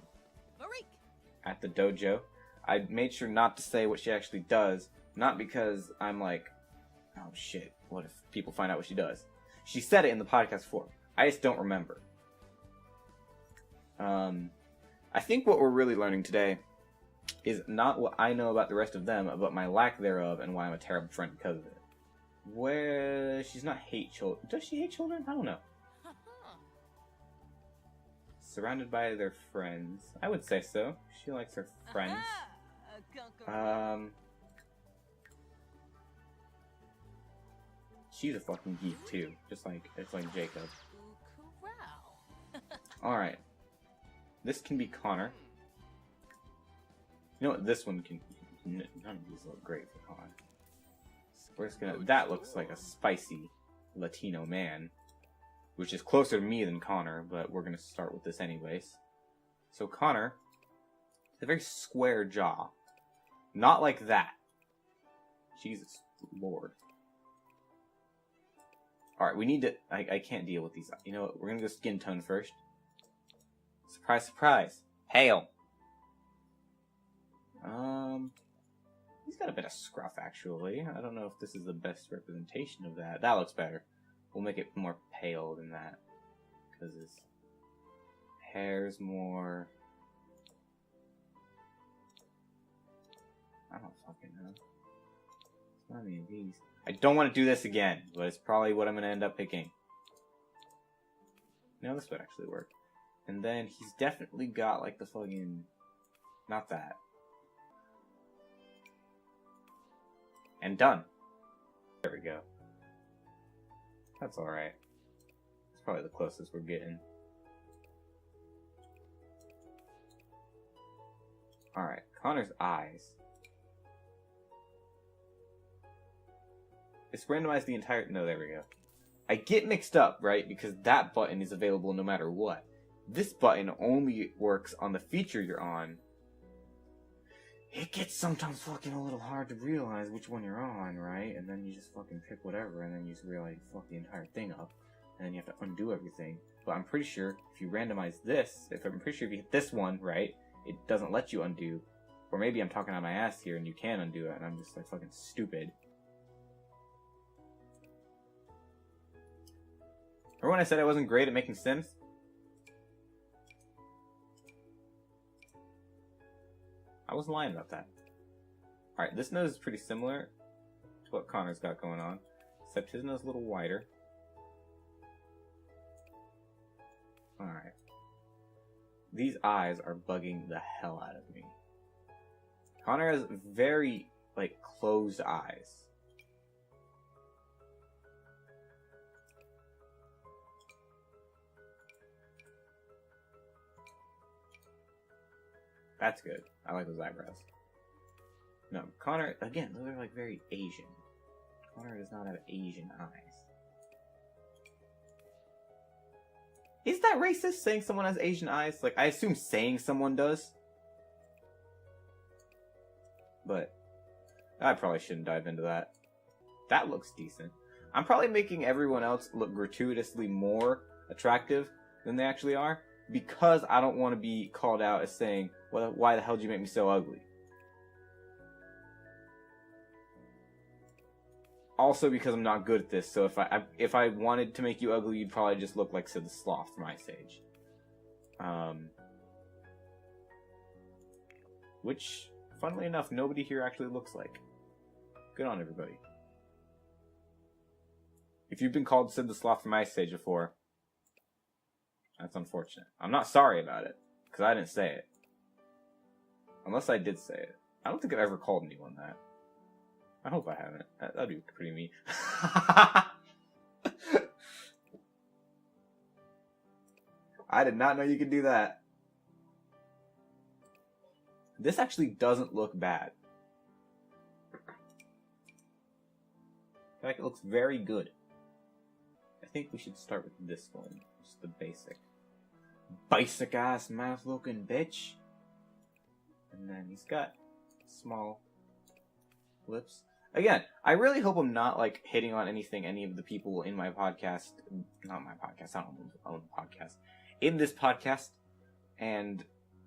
the dojo. I made sure not to say what she actually does. Not because I'm like, oh shit, what if people find out what she does? She said it in the podcast form. I just don't remember. I think what we're really learning today is not what I know about the rest of them, but my lack thereof and why I'm a terrible friend because of it. Where she's not hate children. Does she hate children? I don't know. Surrounded by their friends. I would say so. She likes her friends. She's a fucking geek too. It's like Jacob. Alright. This can be Connor. You know what? This one can... None of these look great for Connor. So we're just gonna... That looks like a spicy Latino man. Which is closer to me than Connor, but we're gonna start with this anyways. So Connor... has a very square jaw. Not like that. Jesus Lord. Alright, we need to... I can't deal with these. You know what? We're gonna go skin tone first. Surprise, surprise. Hail. He's got a bit of scruff, actually. I don't know if this is the best representation of that. That looks better. We'll make it more pale than that. Because his hair's more... I don't fucking know. It's not any of these. I don't want to do this again, but it's probably what I'm going to end up picking. No, this would actually work. And then he's definitely got like the fucking... Not that. And done. There we go. That's alright. probably the closest we're getting. Alright, Connor's eyes. It's randomized the entire... No, there we go. I get mixed up, right? Because that button is available no matter what. This button only works on the feature you're on. It gets sometimes fucking a little hard to realize which one you're on, right? And then you just fucking pick whatever, and then you just realize you fuck the entire thing up. And then you have to undo everything. But I'm pretty sure if you randomize this, if you hit this one, right, it doesn't let you undo. Or maybe I'm talking out my ass here and you can undo it, and I'm just like fucking stupid. Remember when I said I wasn't great at making Sims? I was lying about that. Alright, this nose is pretty similar to what Connor's got going on, except his nose is a little wider. Alright. These eyes are bugging the hell out of me. Connor has very, like, closed eyes. That's good. I like those eyebrows. No, Connor, again, those are like very Asian. Connor does not have Asian eyes. Is that racist, saying someone has Asian eyes? Like, I assume saying someone does. But I probably shouldn't dive into that. That looks decent. I'm probably making everyone else look gratuitously more attractive than they actually are, because I don't want to be called out as saying, well, why the hell did you make me so ugly? Also because I'm not good at this, so if I wanted to make you ugly, you'd probably just look like Sid the Sloth from Ice Age. Which, funnily enough, nobody here actually looks like. Good on everybody. If you've been called Sid the Sloth from Ice Age before, that's unfortunate. I'm not sorry about it, because I didn't say it. Unless I did say it. I don't think I've ever called anyone that. I hope I haven't. That'd be pretty mean. I did not know you could do that. This actually doesn't look bad. I feel like it looks very good. I think we should start with this one. Just the basic. Basic ass mouth looking bitch. And then he's got small lips. Again, I really hope I'm not like hitting on any of the people in my podcast. Not my podcast, I don't own the podcast. In this podcast and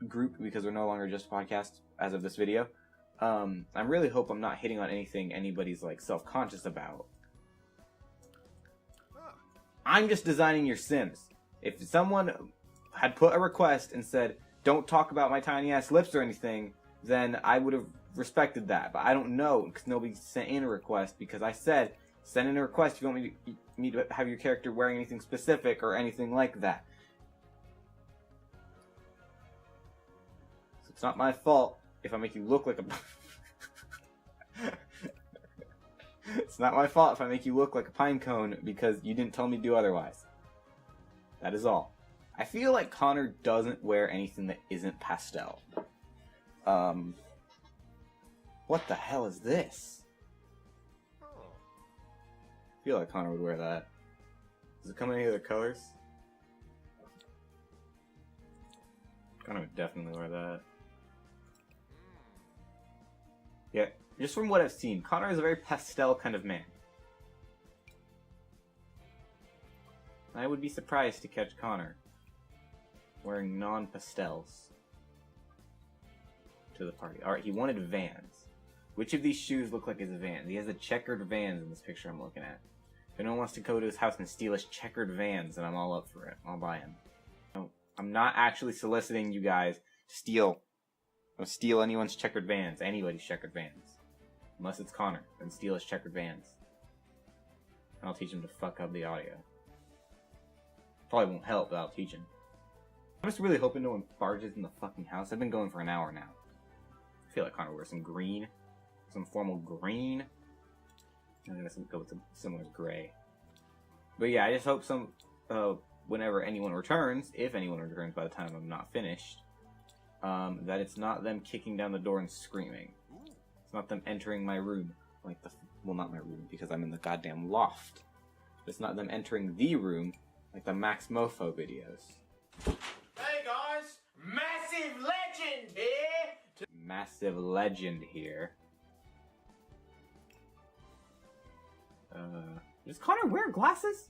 group, because we're no longer just a podcast as of this video. I really hope I'm not hitting on anything anybody's like self-conscious about. I'm just designing your Sims. If someone had put a request and said, don't talk about my tiny ass lips or anything, then I would have respected that. But I don't know, because nobody sent in a request, because I said, send in a request if you want me to have your character wearing anything specific or anything like that. So it's not my fault if I make you look like a... It's not my fault if I make you look like a pine cone because you didn't tell me to do otherwise. That is all. I feel like Connor doesn't wear anything that isn't pastel. What the hell is this? I feel like Connor would wear that. Does it come in any other colors? Connor would definitely wear that. Yeah, just from what I've seen, Connor is a very pastel kind of man. I would be surprised to catch Connor wearing non-pastels to the party. Alright, he wanted Vans. Which of these shoes look like his Vans? He has the checkered Vans in this picture I'm looking at. If anyone wants to go to his house and steal his checkered Vans, then I'm all up for it. I'll buy him. No, I'm not actually soliciting you guys to steal. Don't steal anyone's checkered Vans. Anybody's checkered Vans. Unless it's Connor. Then steal his checkered Vans. And I'll teach him to fuck up the audio. Probably won't help, but I'll teach him. I'm just really hoping no one barges in the fucking house. I've been going for an hour now. I feel like Connor wears some green. Some formal green. I'm gonna go with some similar gray. But yeah, I just hope some whenever anyone returns, if anyone returns by the time I'm not finished, that it's not them kicking down the door and screaming. It's not them entering my room, like the... Well, not my room, because I'm in the goddamn loft. It's not them entering the room, like the Max Mofo videos. Hey guys, massive legend here! Massive legend here. Does Connor wear glasses?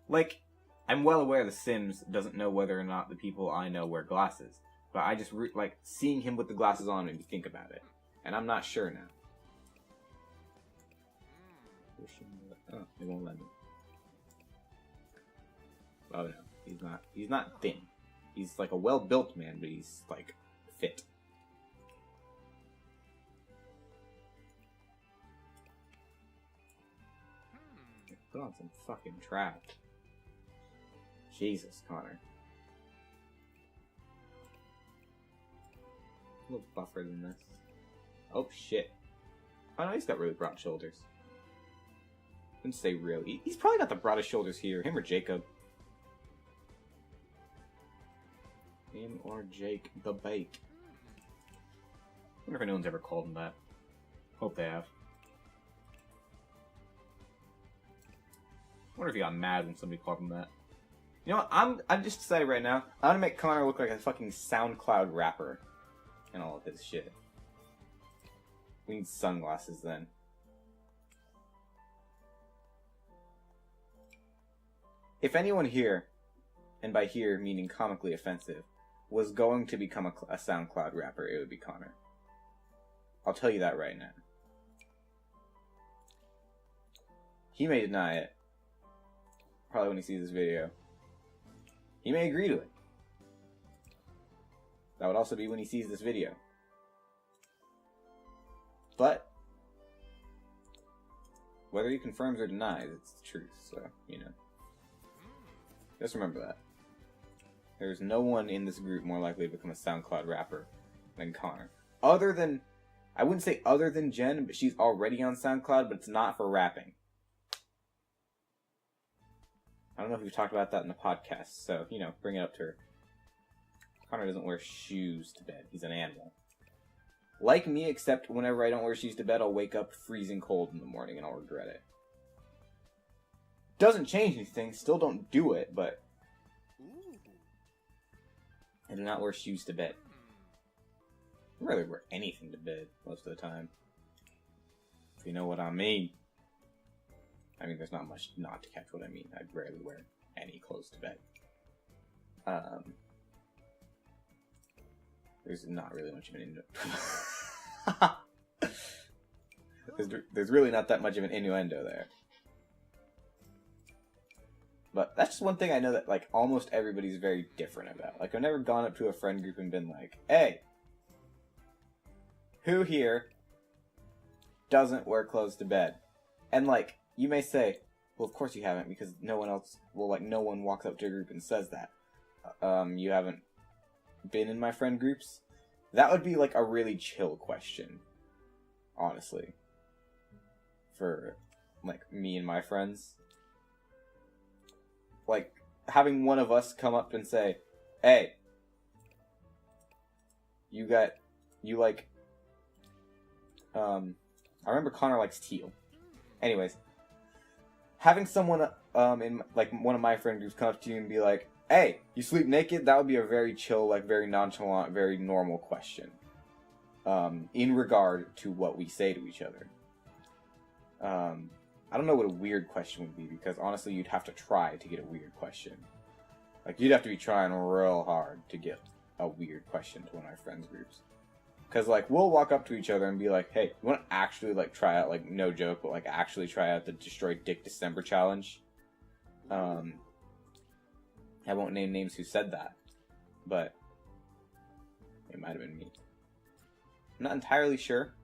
Like, I'm well aware The Sims doesn't know whether or not the people I know wear glasses. But I just, like, seeing him with the glasses on made me think about it. And I'm not sure now. Oh, they won't let me. Oh no, he's not thin. He's like a well-built man, but he's like fit. Put on some fucking trap. Jesus, Connor. A little buffer than this. Oh shit. Oh no, he's got really broad shoulders. Wouldn't say really. He's probably got the broadest shoulders here. Him or Jacob. Him or Jake the Bake. Wonder if anyone's ever called him that. Hope they have. Wonder if he got mad when somebody called him that. You know what? I'm just decided right now. I'm gonna make Connor look like a fucking SoundCloud rapper. And all of this shit. We need sunglasses then. If anyone here, and by here meaning comically offensive, was going to become a SoundCloud rapper, it would be Connor. I'll tell you that right now. He may deny it. Probably when he sees this video. He may agree to it. That would also be when he sees this video. But whether he confirms or denies, it's the truth, so, you know. Just remember that. There's no one in this group more likely to become a SoundCloud rapper than Connor. Other than, I wouldn't say other than Jen, but she's already on SoundCloud, but it's not for rapping. I don't know if we've talked about that in the podcast, so, you know, bring it up to her. Connor doesn't wear shoes to bed. He's an animal. Like me, except whenever I don't wear shoes to bed, I'll wake up freezing cold in the morning and I'll regret it. Doesn't change anything, still don't do it, but I do not wear shoes to bed. I rarely wear anything to bed most of the time. If you know what I mean. I mean, there's not much not to catch what I mean. I rarely wear any clothes to bed. There's not really much of an there's really not that much of an innuendo there. But that's just one thing I know that, like, almost everybody's very different about. Like, I've never gone up to a friend group and been like, hey, who here doesn't wear clothes to bed? And, like, you may say, well, of course you haven't, because no one else, well, like, no one walks up to a group and says that. You haven't been in my friend groups? That would be, like, a really chill question. Honestly. For, like, me and my friends. Like, having one of us come up and say, hey, I remember Connor likes teal. Anyways, having someone, in, like, one of my friend groups come up to you and be like, hey, you sleep naked? That would be a very chill, like, very nonchalant, very normal question. In regard to what we say to each other. I don't know what a weird question would be, because honestly, you'd have to try to get a weird question. Like, you'd have to be trying real hard to get a weird question to one of our friends groups. Because, like, we'll walk up to each other and be like, hey, you want to actually, like, try out, like, no joke, but, like, actually try out the Destroy Dick December challenge? I won't name names who said that, but it might have been me. I'm not entirely sure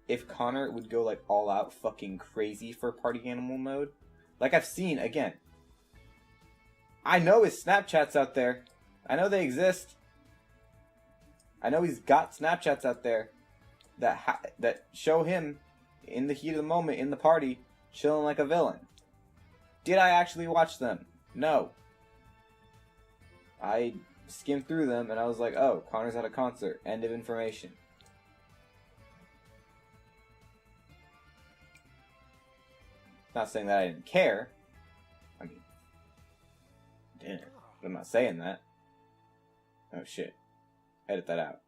if Connor would go, like, all out fucking crazy for party animal mode. Like, I've seen, again, I know his Snapchats out there. I know they exist. I know he's got Snapchats out there that show him in the heat of the moment in the party chilling like a villain. Did I actually watch them? No. I skimmed through them and I was like, oh, Connor's at a concert. End of information. Not saying that I didn't care. I mean, I didn't. But I'm not saying that. Oh shit. Edit that out.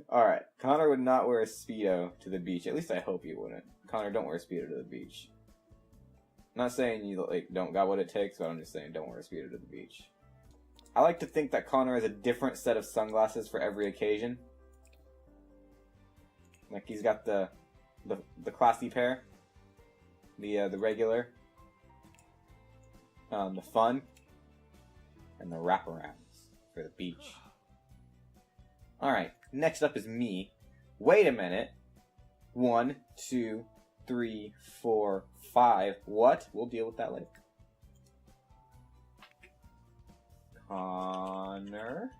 Alright. Connor would not wear a Speedo to the beach. At least I hope he wouldn't. Connor, don't wear a Speedo to the beach. I'm not saying you don't got what it takes, but I'm just saying don't wear a Speedo to the beach. I like to think that Connor has a different set of sunglasses for every occasion. Like he's got the classy pair, the regular, the fun, and the wraparounds for the beach. All right, next up is me. Wait a minute. 1, 2, 3, 4, 5. What? We'll deal with that later. Connor.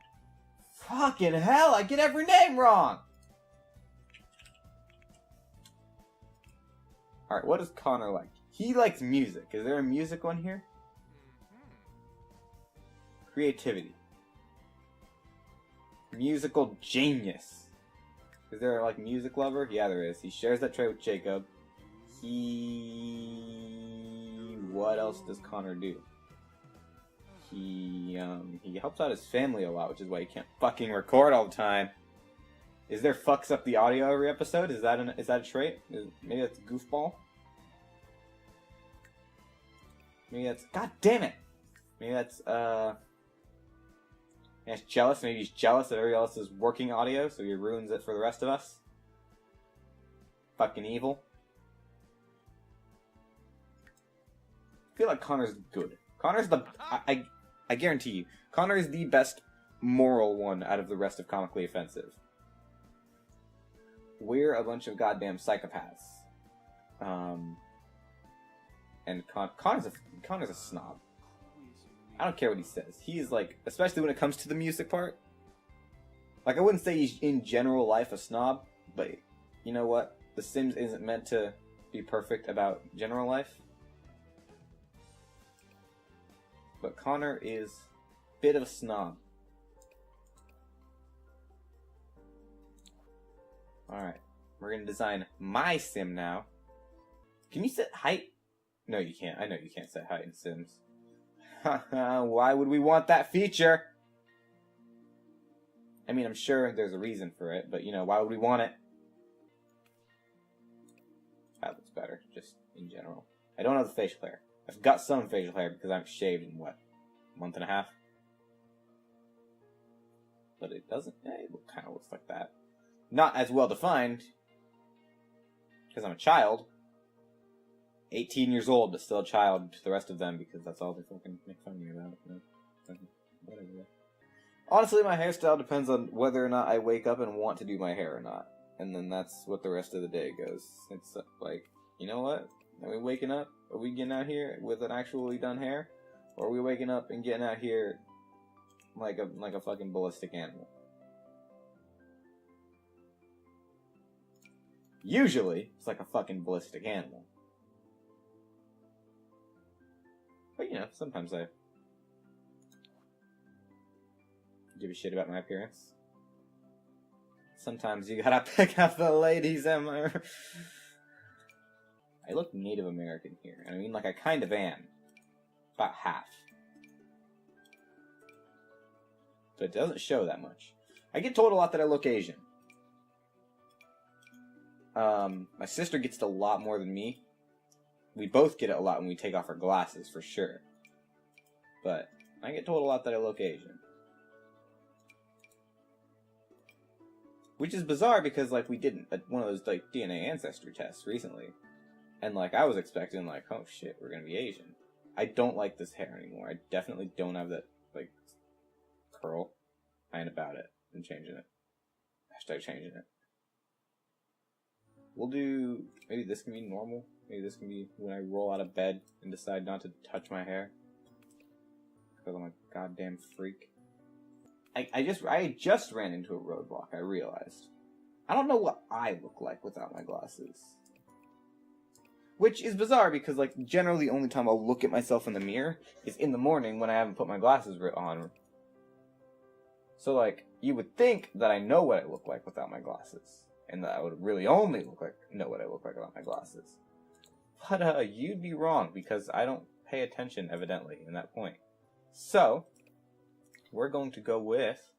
Fucking hell! I get every name wrong. Alright, what does Connor like? He likes music. Is there a music one here? Creativity. Musical genius. Is there, like, music lover? Yeah, there is. He shares that trait with Jacob. What else does Connor do? He helps out his family a lot, which is why he can't fucking record all the time. Is there fucks up the audio every episode? Is that a trait? Maybe that's goofball? Maybe that's... God damn it! Maybe that's, he's jealous. Maybe he's jealous that everybody else is working audio, so he ruins it for the rest of us. Fucking evil. I feel like Connor's good. Connor's the... I guarantee you, Connor is the best moral one out of the rest of Comically Offensive. We're a bunch of goddamn psychopaths. And Connor's a snob. I don't care what he says. He's like, especially when it comes to the music part. Like, I wouldn't say he's in general life a snob, but you know what? The Sims isn't meant to be perfect about general life. But Connor is a bit of a snob. Alright, we're gonna design my sim now. Can you set height? No, you can't. I know you can't set height in Sims. Haha, why would we want that feature? I mean, I'm sure there's a reason for it, but you know, why would we want it? That looks better, just in general. I don't have the facial hair. I've got some facial hair because I'm shaved in, what, a month and a half? But it doesn't, it kind of looks like that. Not as well defined, because I'm a child. 18 years old, but still a child to the rest of them, because that's all they fucking make fun of me about. You know? Whatever. Honestly, my hairstyle depends on whether or not I wake up and want to do my hair or not. And then that's what the rest of the day goes. It's like, you know what? Are we waking up? Are we getting out here with an actually done hair? Or are we waking up and getting out here like a fucking ballistic animal? Usually, it's like a fucking ballistic animal. But, you know, sometimes I give a shit about my appearance. Sometimes you gotta pick up the ladies, Emma. I look Native American here. I mean, like, I kind of am. About half. But it doesn't show that much. I get told a lot that I look Asian. My sister gets it a lot more than me. We both get it a lot when we take off our glasses, for sure. But I get told a lot that I look Asian. Which is bizarre because, like, we did one of those, like, DNA ancestry tests recently. And, like, I was expecting, like, oh shit, we're gonna be Asian. I don't like this hair anymore. I definitely don't have that, like, curl. I ain't about it. I'm changing it. Hashtag changing it. We'll do, maybe this can be normal. Maybe this can be when I roll out of bed and decide not to touch my hair. Because I'm a goddamn freak. I just ran into a roadblock, I realized. I don't know what I look like without my glasses. Which is bizarre because, like, generally the only time I'll look at myself in the mirror is in the morning when I haven't put my glasses on. So, like, you would think that I know what I look like without my glasses. And that I would really only know what I look like without my glasses. But, you'd be wrong because I don't pay attention, evidently, in that point. So, we're going to go with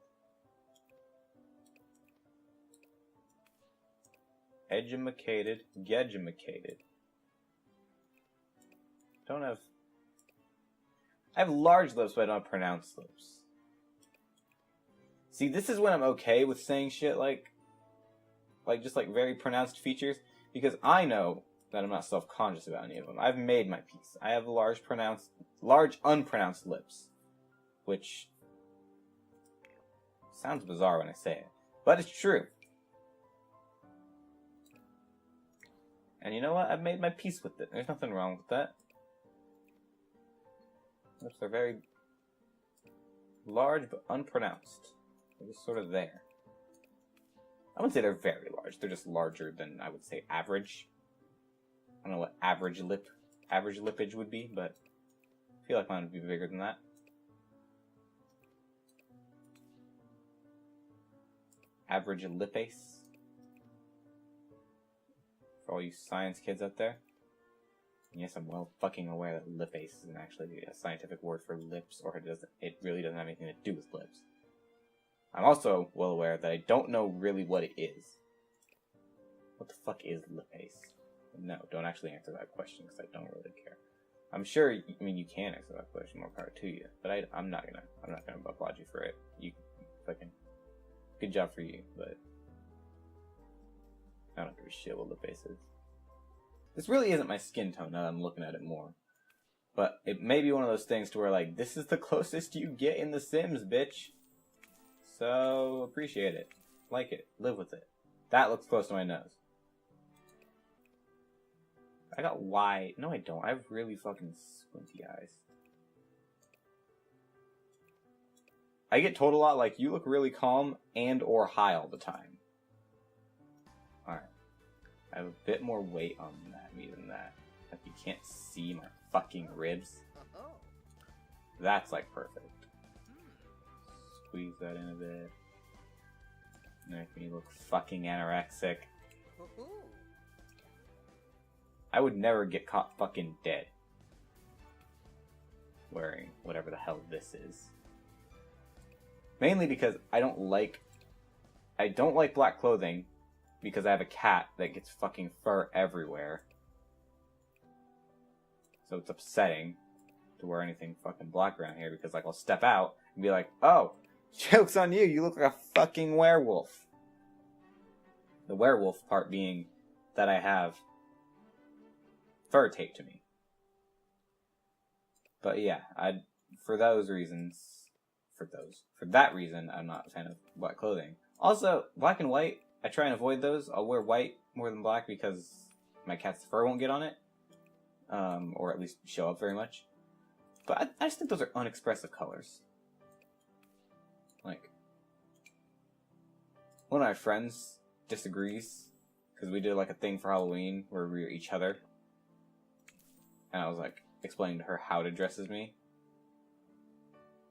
edumacated, gedumacated. I have large lips, but I don't have pronounced lips. See, this is when I'm okay with saying shit like just like very pronounced features, because I know that I'm not self-conscious about any of them. I've made my peace. I have large unpronounced lips, which sounds bizarre when I say it, but it's true. And you know what? I've made my peace with it. There's nothing wrong with that. Lips are very large but unpronounced. They're just sort of there. I wouldn't say they're very large. They're just larger than, I would say, average. I don't know what average lippage would be, but I feel like mine would be bigger than that. Average lipace. For all you science kids out there. Yes, I'm well fucking aware that lipace isn't actually a scientific word for lips, or it really doesn't have anything to do with lips. I'm also well aware that I don't know really what it is. What the fuck is lipace? No, don't actually answer that question, because I don't really care. I'm sure, I mean, you can answer that question, more power to you, but I'm not gonna applaud you for it. You fucking, good job for you, but I don't give a shit what lipace is. This really isn't my skin tone now that I'm looking at it more. But it may be one of those things to where, like, this is the closest you get in The Sims, bitch. So, appreciate it. Like it. Live with it. That looks close to my nose. I got wide. No, I don't. I have really fucking squinty eyes. I get told a lot, like, you look really calm and or high all the time. Alright. I have a bit more weight on me than that. Like, you can't see my fucking ribs. That's, like, perfect. Squeeze that in a bit. Make me look fucking anorexic. I would never get caught fucking dead wearing whatever the hell this is. Mainly because I don't like black clothing, because I have a cat that gets fucking fur everywhere. So it's upsetting to wear anything fucking black around here, because, like, I'll step out and be like, oh, joke's on you, you look like a fucking werewolf. The werewolf part being that I have fur taped to me. But yeah, for that reason, I'm not a fan of black clothing. Also, black and white, I try and avoid those. I'll wear white more than black because my cat's fur won't get on it. Or at least show up very much. But I just think those are unexpressive colors. Like, one of my friends disagrees, because we did like a thing for Halloween where we were each other. And I was like, explaining to her how to dress as me.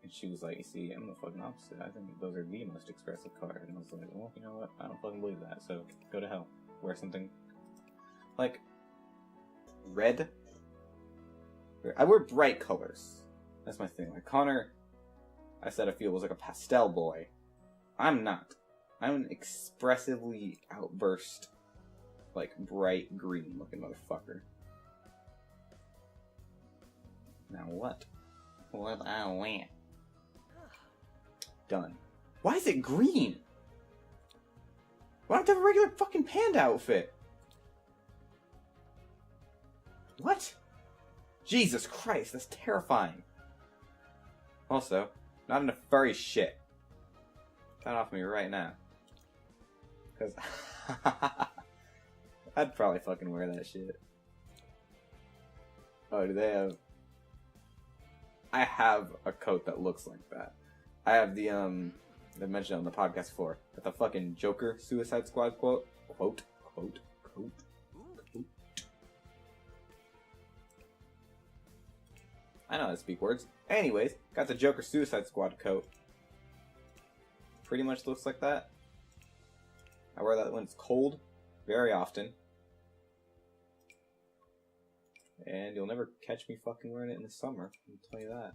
And she was like, you see, I'm the fucking opposite. I think those are the most expressive colors. And I was like, well, you know what? I don't fucking believe that, so go to hell. Wear something like red. I wear bright colors. That's my thing. Like Connor, I said I feel was like a pastel boy. I'm not. I'm an expressively outburst, like bright green looking motherfucker. Now what? What I want? Done. Why is it green? Why don't I have a regular fucking panda outfit? What? Jesus Christ, that's terrifying. Also, not enough furry shit. That off me right now. Because I'd probably fucking wear that shit. Oh, do they have... I have a coat that looks like that. I have the, I mentioned on the podcast before, but the fucking Joker Suicide Squad quote. I know how to speak words. Anyways, got the Joker Suicide Squad coat. Pretty much looks like that. I wear that when it's cold, very often. And you'll never catch me fucking wearing it in the summer, I'll tell you that.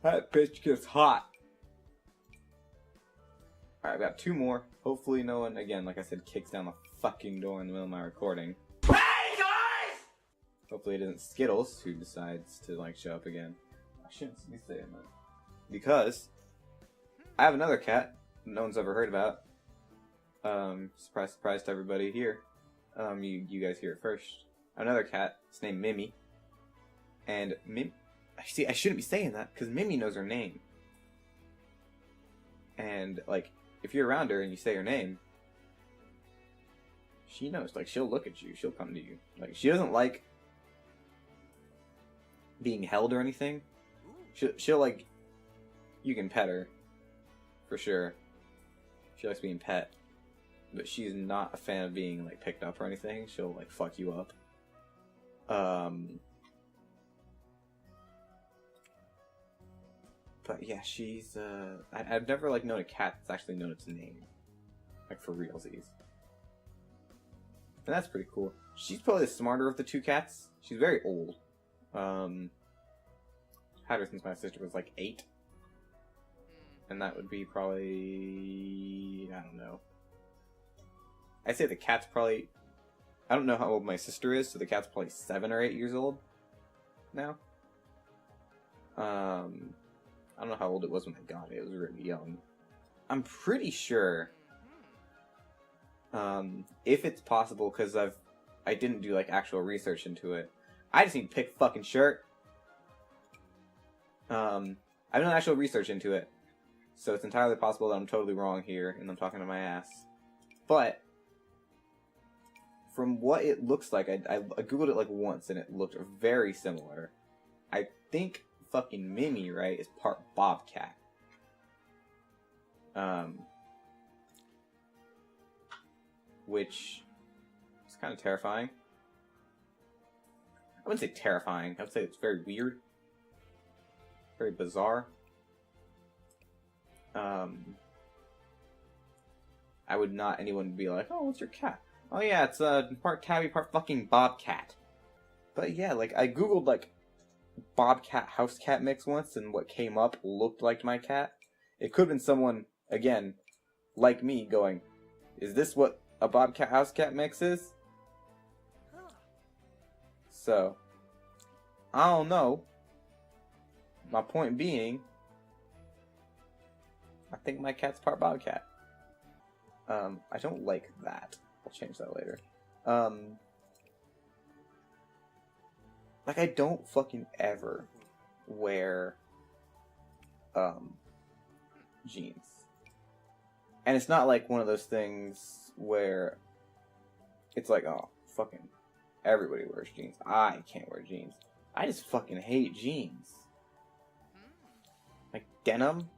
That bitch gets hot! Alright, I've got 2 more. Hopefully no one, again, like I said, kicks down the fucking door in the middle of my recording. Hey guys! Hopefully it isn't Skittles who decides to, like, show up again. I shouldn't be saying that. Because I have another cat no one's ever heard about. Surprise, surprise to everybody here. You guys hear it first. Another cat. It's named Mimi. And see, I shouldn't be saying that because Mimi knows her name. And like, if you're around her and you say her name, she knows. Like, she'll look at you. She'll come to you. Like, she doesn't like being held or anything. She'll like, you can pet her, for sure. She likes being pet. But she's not a fan of being, like, picked up or anything. She'll, like, fuck you up. But yeah, she's, I've never, like, known a cat that's actually known its name. Like, for realsies. And that's pretty cool. She's probably the smarter of the 2 cats. She's very old. Had her since my sister was, like, 8. And that would be probably, I don't know. I'd say the cat's probably, I don't know how old my sister is, so the cat's probably 7 or 8 years old now. I don't know how old it was when I got it. It was really young. I'm pretty sure, if it's possible, because I didn't do, like, actual research into it. I just need to pick a fucking shirt. I've done actual research into it. So it's entirely possible that I'm totally wrong here, and I'm talking to my ass. But from what it looks like, I googled it like once, and it looked very similar. I think fucking Mimi, right, is part bobcat. Which is kind of terrifying. I wouldn't say terrifying. I would say it's very weird. Very bizarre. I would not anyone be like, oh, what's your cat? Oh yeah, it's part tabby, part fucking bobcat. But yeah, like, I googled, like, bobcat house cat mix once, and what came up looked like my cat. It could have been someone, again, like me, going, is this what a bobcat house cat mix is? So, I don't know. My point being, I think my cat's part bobcat. I don't like that. I'll change that later. Like, I don't fucking ever wear, jeans. And it's not like one of those things where it's like, oh, fucking everybody wears jeans. I can't wear jeans. I just fucking hate jeans. Like, denim?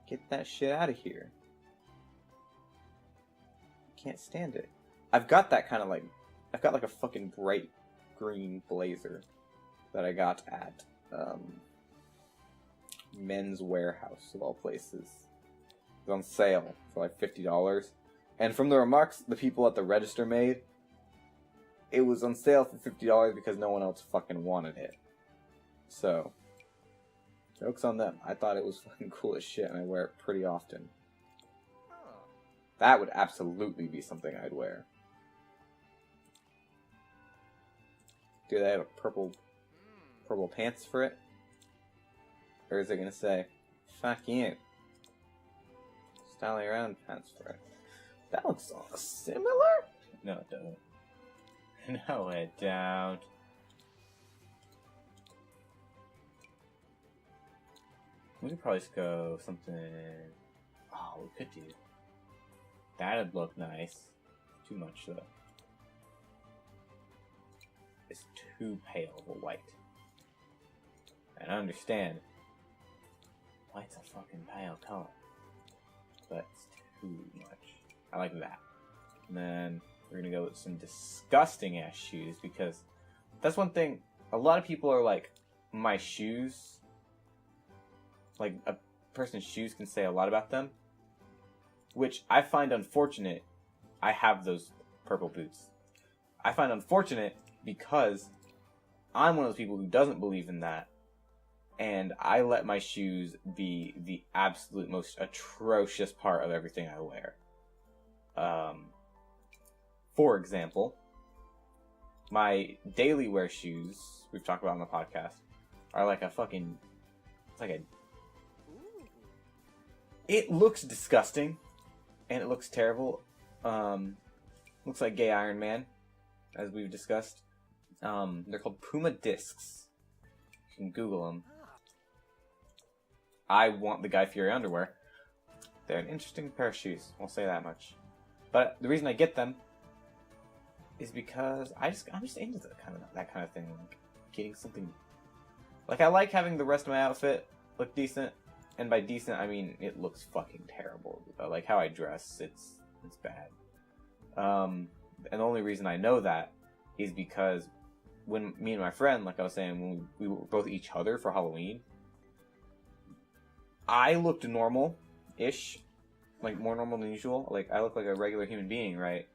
Get that shit out of here. Can't stand it. I've got that kind of like, I've got like a fucking bright green blazer that I got at Men's Warehouse of all places. It was on sale for like $50. And from the remarks the people at the register made, it was on sale for $50 because no one else fucking wanted it. So, joke's on them. I thought it was fucking cool as shit and I wear it pretty often. That would absolutely be something I'd wear. Do they have a purple pants for it? Or is it gonna say, fuck you, styling around pants for it? That looks similar? No, it doesn't. No, it don't. We could probably just go something... Oh, we could do... That'd look nice. Too much, though. It's too pale of a white. And I understand. White's a fucking pale color. But it's too much. I like that. And then we're gonna go with some disgusting ass shoes because that's one thing a lot of people are like, my shoes, like a person's shoes can say a lot about them, which I find unfortunate. I have those purple boots. I find unfortunate because I'm one of those people who doesn't believe in that, and I let my shoes be the absolute most atrocious part of everything I wear. For example, my daily wear shoes, we've talked about on the podcast, are like a fucking, it's like a, it looks disgusting, and it looks terrible. Looks like gay Iron Man, as we've discussed. They're called Puma Discs. You can Google them. I want the Guy Fieri underwear. They're an interesting pair of shoes, I'll say that much. But the reason I get them is because I'm just into that kind of thing, like getting something. Like, I like having the rest of my outfit look decent, and by decent I mean it looks fucking terrible. Like how I dress, it's bad. And the only reason I know that is because when me and my friend, like I was saying, when we were both each other for Halloween, I looked normal-ish, like more normal than usual. Like, I looked like a regular human being, right?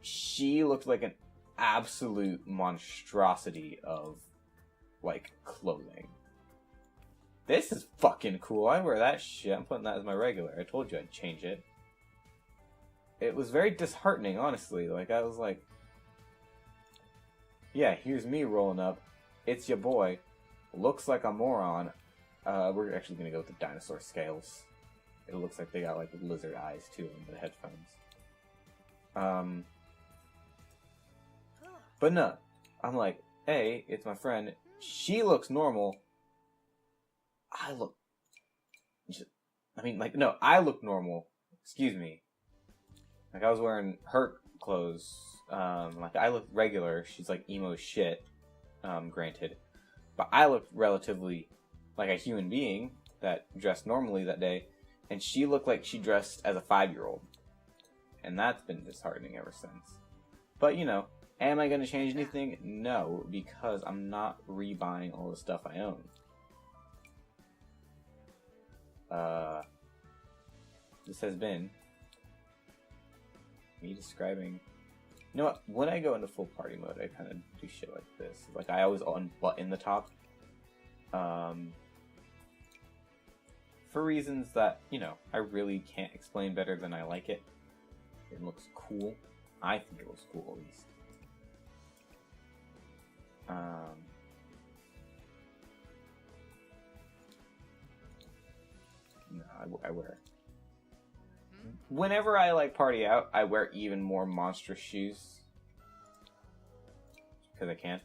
She looked like an absolute monstrosity of, like, clothing. This is fucking cool. I wear that shit. I'm putting that as my regular. I told you I'd change it. It was very disheartening, honestly. Like, I was like, yeah, here's me rolling up. It's your boy. Looks like a moron. We're actually gonna go with the dinosaur scales. It looks like they got, like, lizard eyes, too, in the headphones. But no. I'm like, hey, it's my friend. She looks normal. I look normal. Excuse me. Like, I was wearing her clothes. Like, I look regular. She's, like, emo shit. Granted. But I looked relatively like a human being that dressed normally that day. And she looked like she dressed as a 5-year-old. And that's been disheartening ever since. But, you know, am I going to change anything? No, because I'm not rebuying all the stuff I own. This has been me describing. You know what? When I go into full party mode, I kind of do shit like this. Like, I always unbutton the top. For reasons that, you know, I really can't explain better than I like it. It looks cool. I think it looks cool, at least. No, I wear. Whenever I, like, party out, I wear even more monstrous shoes. Because I can.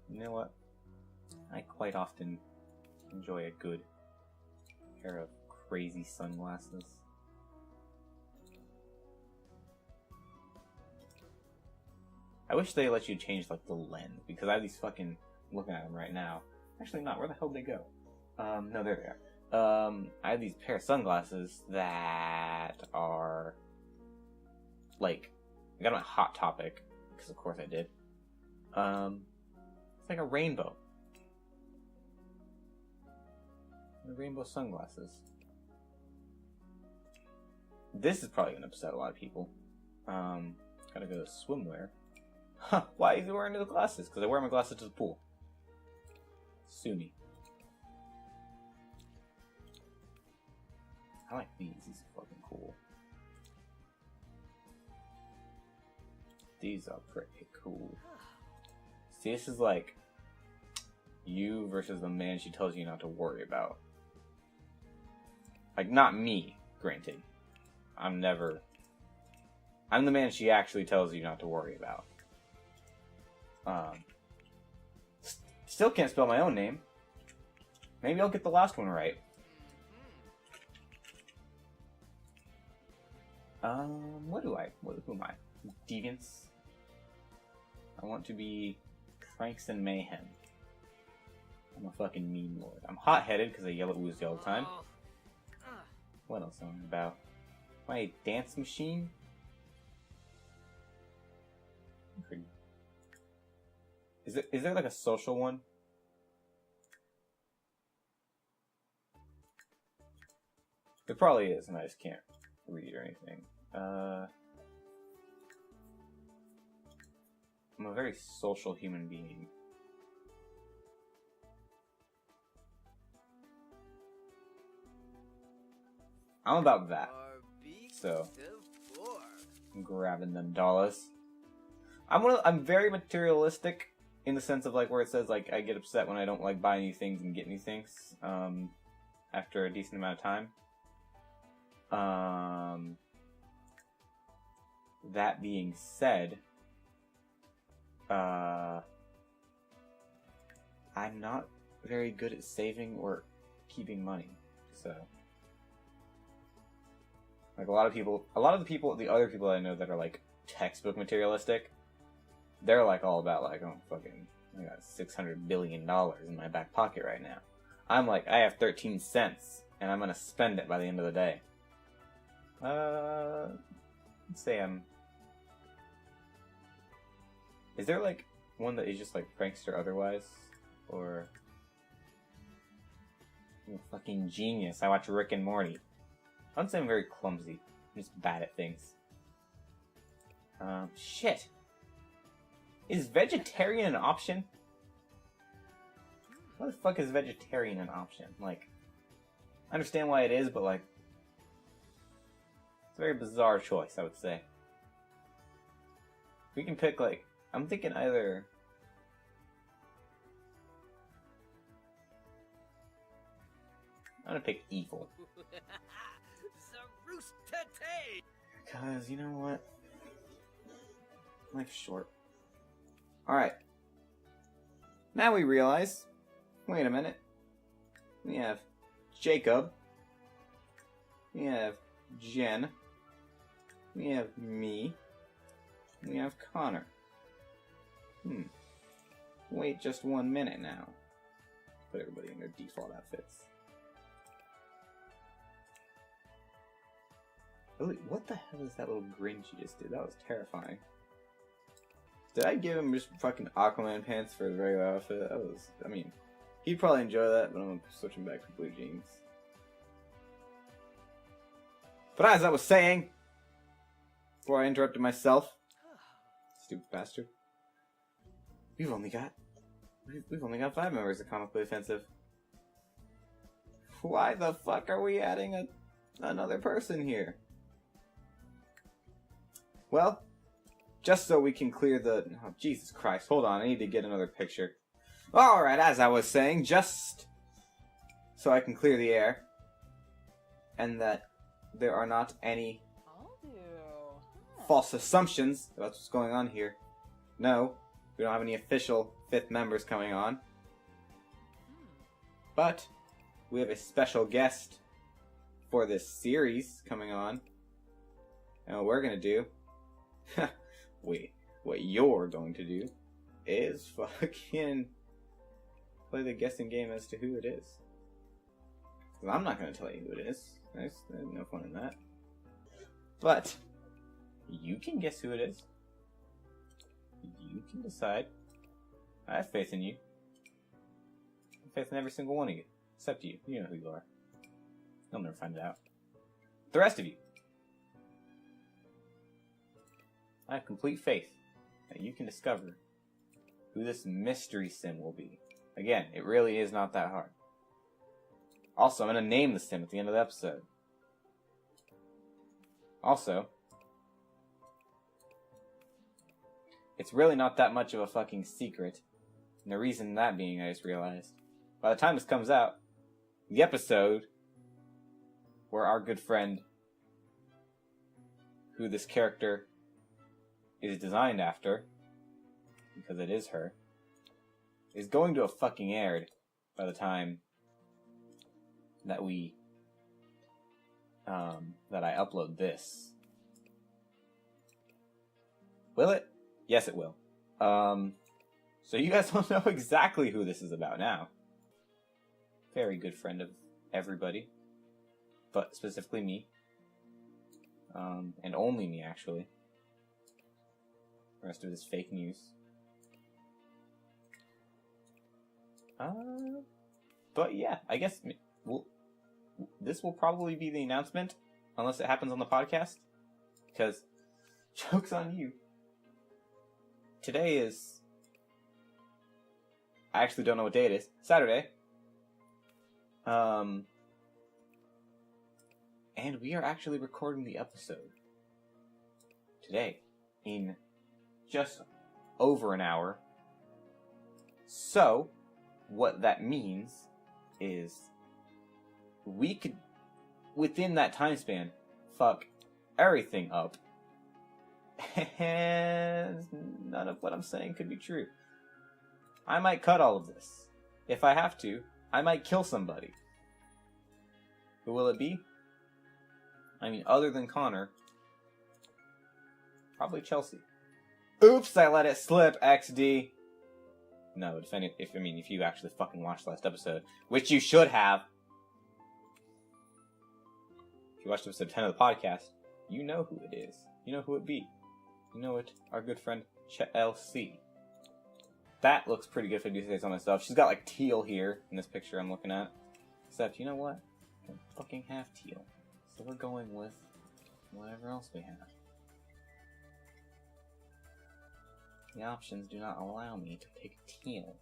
You know what? I quite often enjoy a good pair of crazy sunglasses. I wish they let you change, like, the lens, because I have these fucking, looking at them right now. Actually not, where the hell did they go? No, there they are. I have these pair of sunglasses that are, like, I got them at Hot Topic, because of course I did. It's like a rainbow. The rainbow sunglasses. This is probably gonna upset a lot of people. Gotta go to swimwear. Huh, why is he wearing the glasses? Because I wear my glasses to the pool. Sue me. I like these. These are fucking cool. These are pretty cool. See, this is like you versus the man she tells you not to worry about. Like, not me, granted. I'm the man she actually tells you not to worry about. Still can't spell my own name. Maybe I'll get the last one right. Who am I? Deviants? I want to be Pranks and Mayhem. I'm a fucking mean lord. I'm hot-headed because I yell at Woozy all the time. What else am I about? Am I a dance machine? pretty. Is there like a social one? There probably is, and I just can't read or anything. I'm a very social human being. I'm about that. So I'm grabbing them dollars. I'm very materialistic in the sense of like where it says like I get upset when I don't like buy new things and get new things after a decent amount of time. That being said, I'm not very good at saving or keeping money, so like a lot of the other people I know that are like textbook materialistic, they're like all about like, oh fucking, I got $600 billion in my back pocket right now. I'm like, I have 13 cents and I'm gonna spend it by the end of the day. Let's say is there like one that is just like prankster otherwise? Or I'm a fucking genius. I watch Rick and Morty. I wouldn't say I'm very clumsy. I'm just bad at things. Shit. Is vegetarian an option? Why the fuck is vegetarian an option? Like, I understand why it is, but like, it's a very bizarre choice, I would say. We can pick like, I'm thinking either. I'm gonna pick evil. Because, you know what? Life's short. Alright. Now we realize, wait a minute. We have Jacob. We have Jen. We have me. We have Connor. Wait just 1 minute now. Put everybody in their default outfits. Oh, what the hell is that little grin she just did? That was terrifying. Did I give him just fucking Aquaman pants for his regular outfit? That was, I mean, he'd probably enjoy that, but I'm gonna switch him back to blue jeans. But as I was saying, before I interrupted myself, stupid bastard, we've only got 5 members of Comically Offensive. Why the fuck are we adding another person here? Well, just so we can clear the... Oh, Jesus Christ. Hold on, I need to get another picture. Alright, as I was saying, just so I can clear the air, and that there are not any false assumptions about what's going on here. No, we don't have any official 5th members coming on. But we have a special guest for this series coming on. And what we're going to do... Wait, what you're going to do is fucking play the guessing game as to who it is. 'Cause I'm not going to tell you who it is. There's no fun in that. But you can guess who it is. You can decide. I have faith in you. I have faith in every single one of you. Except you. You know who you are. You'll never find it out. The rest of you. I have complete faith that you can discover who this mystery sim will be. Again, it really is not that hard. Also, I'm going to name the sim at the end of the episode. Also, it's really not that much of a fucking secret. And the reason that being, I just realized, by the time this comes out, the episode where our good friend, who this character is designed after, because it is her, is going to have fucking aired by the time that that I upload this. Will it? Yes, it will. So you guys will know exactly who this is about now. Very good friend of everybody, but specifically me. And only me, actually. The rest of it is fake news. But yeah, I guess this will probably be the announcement, unless it happens on the podcast. Because, joke's on you. Today is... I actually don't know what day it is. Saturday. And we are actually recording the episode today in just over an hour. So, what that means is we could, within that time span, fuck everything up. And none of what I'm saying could be true. I might cut all of this. If I have to, I might kill somebody. Who will it be? I mean, other than Connor, probably Chelsea. Oops, I let it slip, XD. No, if you actually fucking watched the last episode, which you should have. If you watched episode 10 of the podcast, you know who it is. You know who it be. You know it, our good friend Chelsea. That looks pretty good if I do say so myself. She's got like teal here in this picture I'm looking at. Except, you know what? I don't fucking have teal. So we're going with whatever else we have. The options do not allow me to pick teal.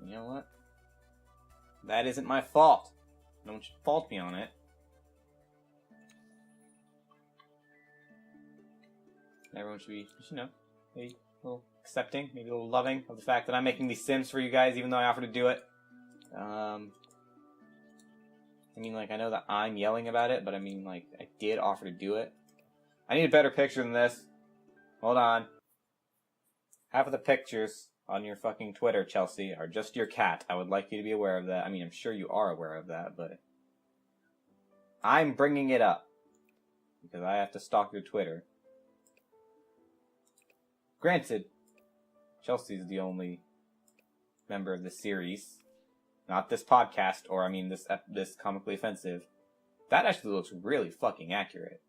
You know what? That isn't my fault. No one should fault me on it. Everyone should be, you know, maybe a little accepting, maybe a little loving of the fact that I'm making these Sims for you guys, even though I offered to do it. I mean, like, I know that I'm yelling about it, but I mean, like, I did offer to do it. I need a better picture than this. Hold on. Half of the pictures on your fucking Twitter, Chelsea, are just your cat. I would like you to be aware of that. I mean, I'm sure you are aware of that, but I'm bringing it up because I have to stalk your Twitter. Granted, Chelsea's the only member of the series, not this podcast, or I mean this Comically Offensive. That actually looks really fucking accurate.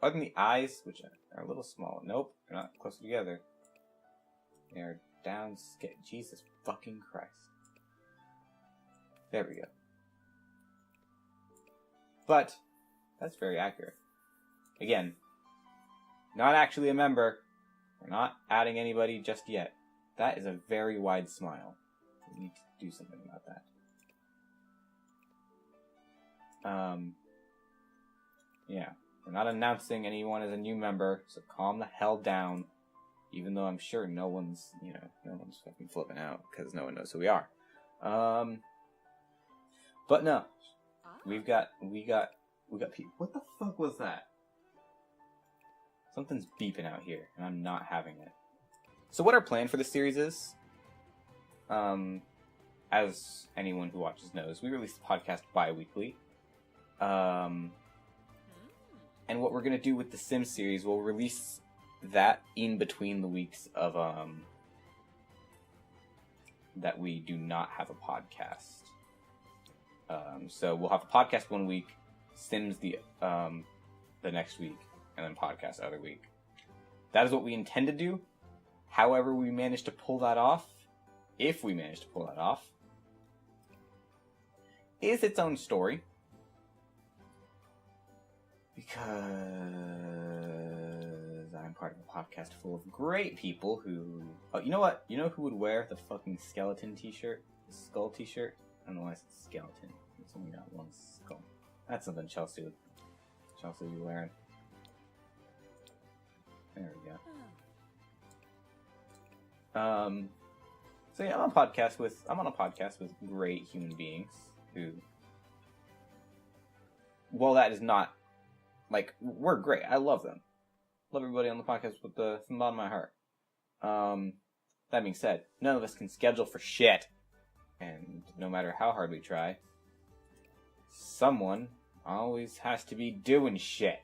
Other than the eyes, which are a little small. Nope, they're not closer together. They're down Jesus fucking Christ. There we go. But, that's very accurate. Again, not actually a member. We're not adding anybody just yet. That is a very wide smile. We need to do something about that. Yeah. We're not announcing anyone as a new member, so calm the hell down. Even though I'm sure no one's fucking flipping out, because no one knows who we are. But no. We got people. What the fuck was that? Something's beeping out here, and I'm not having it. So what our plan for the series is, as anyone who watches knows, we release the podcast bi-weekly. And what we're going to do with the Sims series, we'll release that in between the weeks of, that we do not have a podcast. So we'll have a podcast one week, Sims the next week, and then podcast the other week. That is what we intend to do. However we manage to pull that off, if we manage to pull that off, is its own story. Because I'm part of a podcast full of great people who... Oh, you know what? You know who would wear the fucking skeleton t-shirt? The skull t-shirt? I don't know why I said skeleton. It's only got one skull. That's something Chelsea would be wearing. There we go. So yeah, I'm on a podcast with great human beings who... Well, that is not... Like, we're great. I love them. Love everybody on the podcast from the bottom of my heart. That being said, none of us can schedule for shit. And no matter how hard we try, someone always has to be doing shit.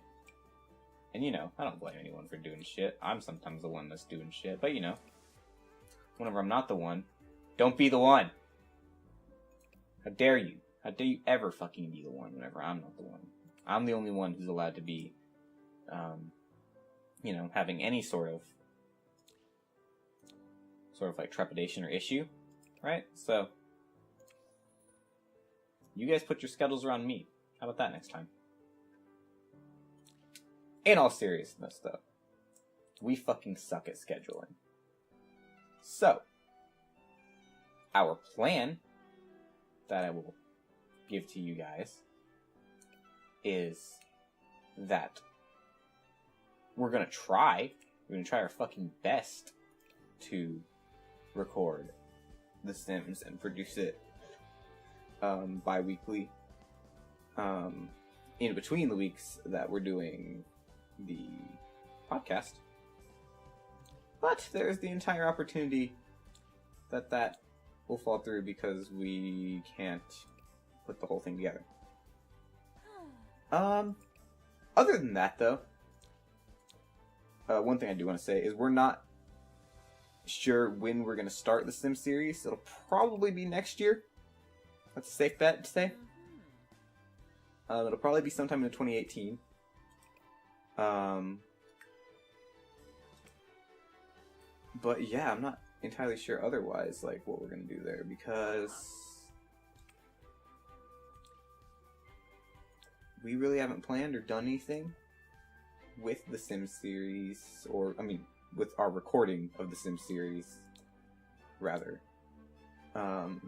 And you know, I don't blame anyone for doing shit. I'm sometimes the one that's doing shit. But you know, whenever I'm not the one, don't be the one. How dare you? How dare you ever fucking be the one whenever I'm not the one? I'm the only one who's allowed to be, you know, having any sort of like trepidation or issue, right? So you guys put your schedules around me. How about that next time? In all seriousness, though, we fucking suck at scheduling. So, our plan that I will give to you guys is that we're gonna try our fucking best to record The Sims and produce it bi-weekly, in between the weeks that we're doing the podcast. But there's the entire opportunity that will fall through because we can't put the whole thing together. Other than that, though, one thing I do want to say is we're not sure when we're going to start the Sim series. It'll probably be next year. That's a safe bet to say. It'll probably be sometime in 2018. But yeah, I'm not entirely sure otherwise, like, what we're going to do there, because we really haven't planned or done anything with the Sim series, or, I mean, with our recording of the Sim series, rather. So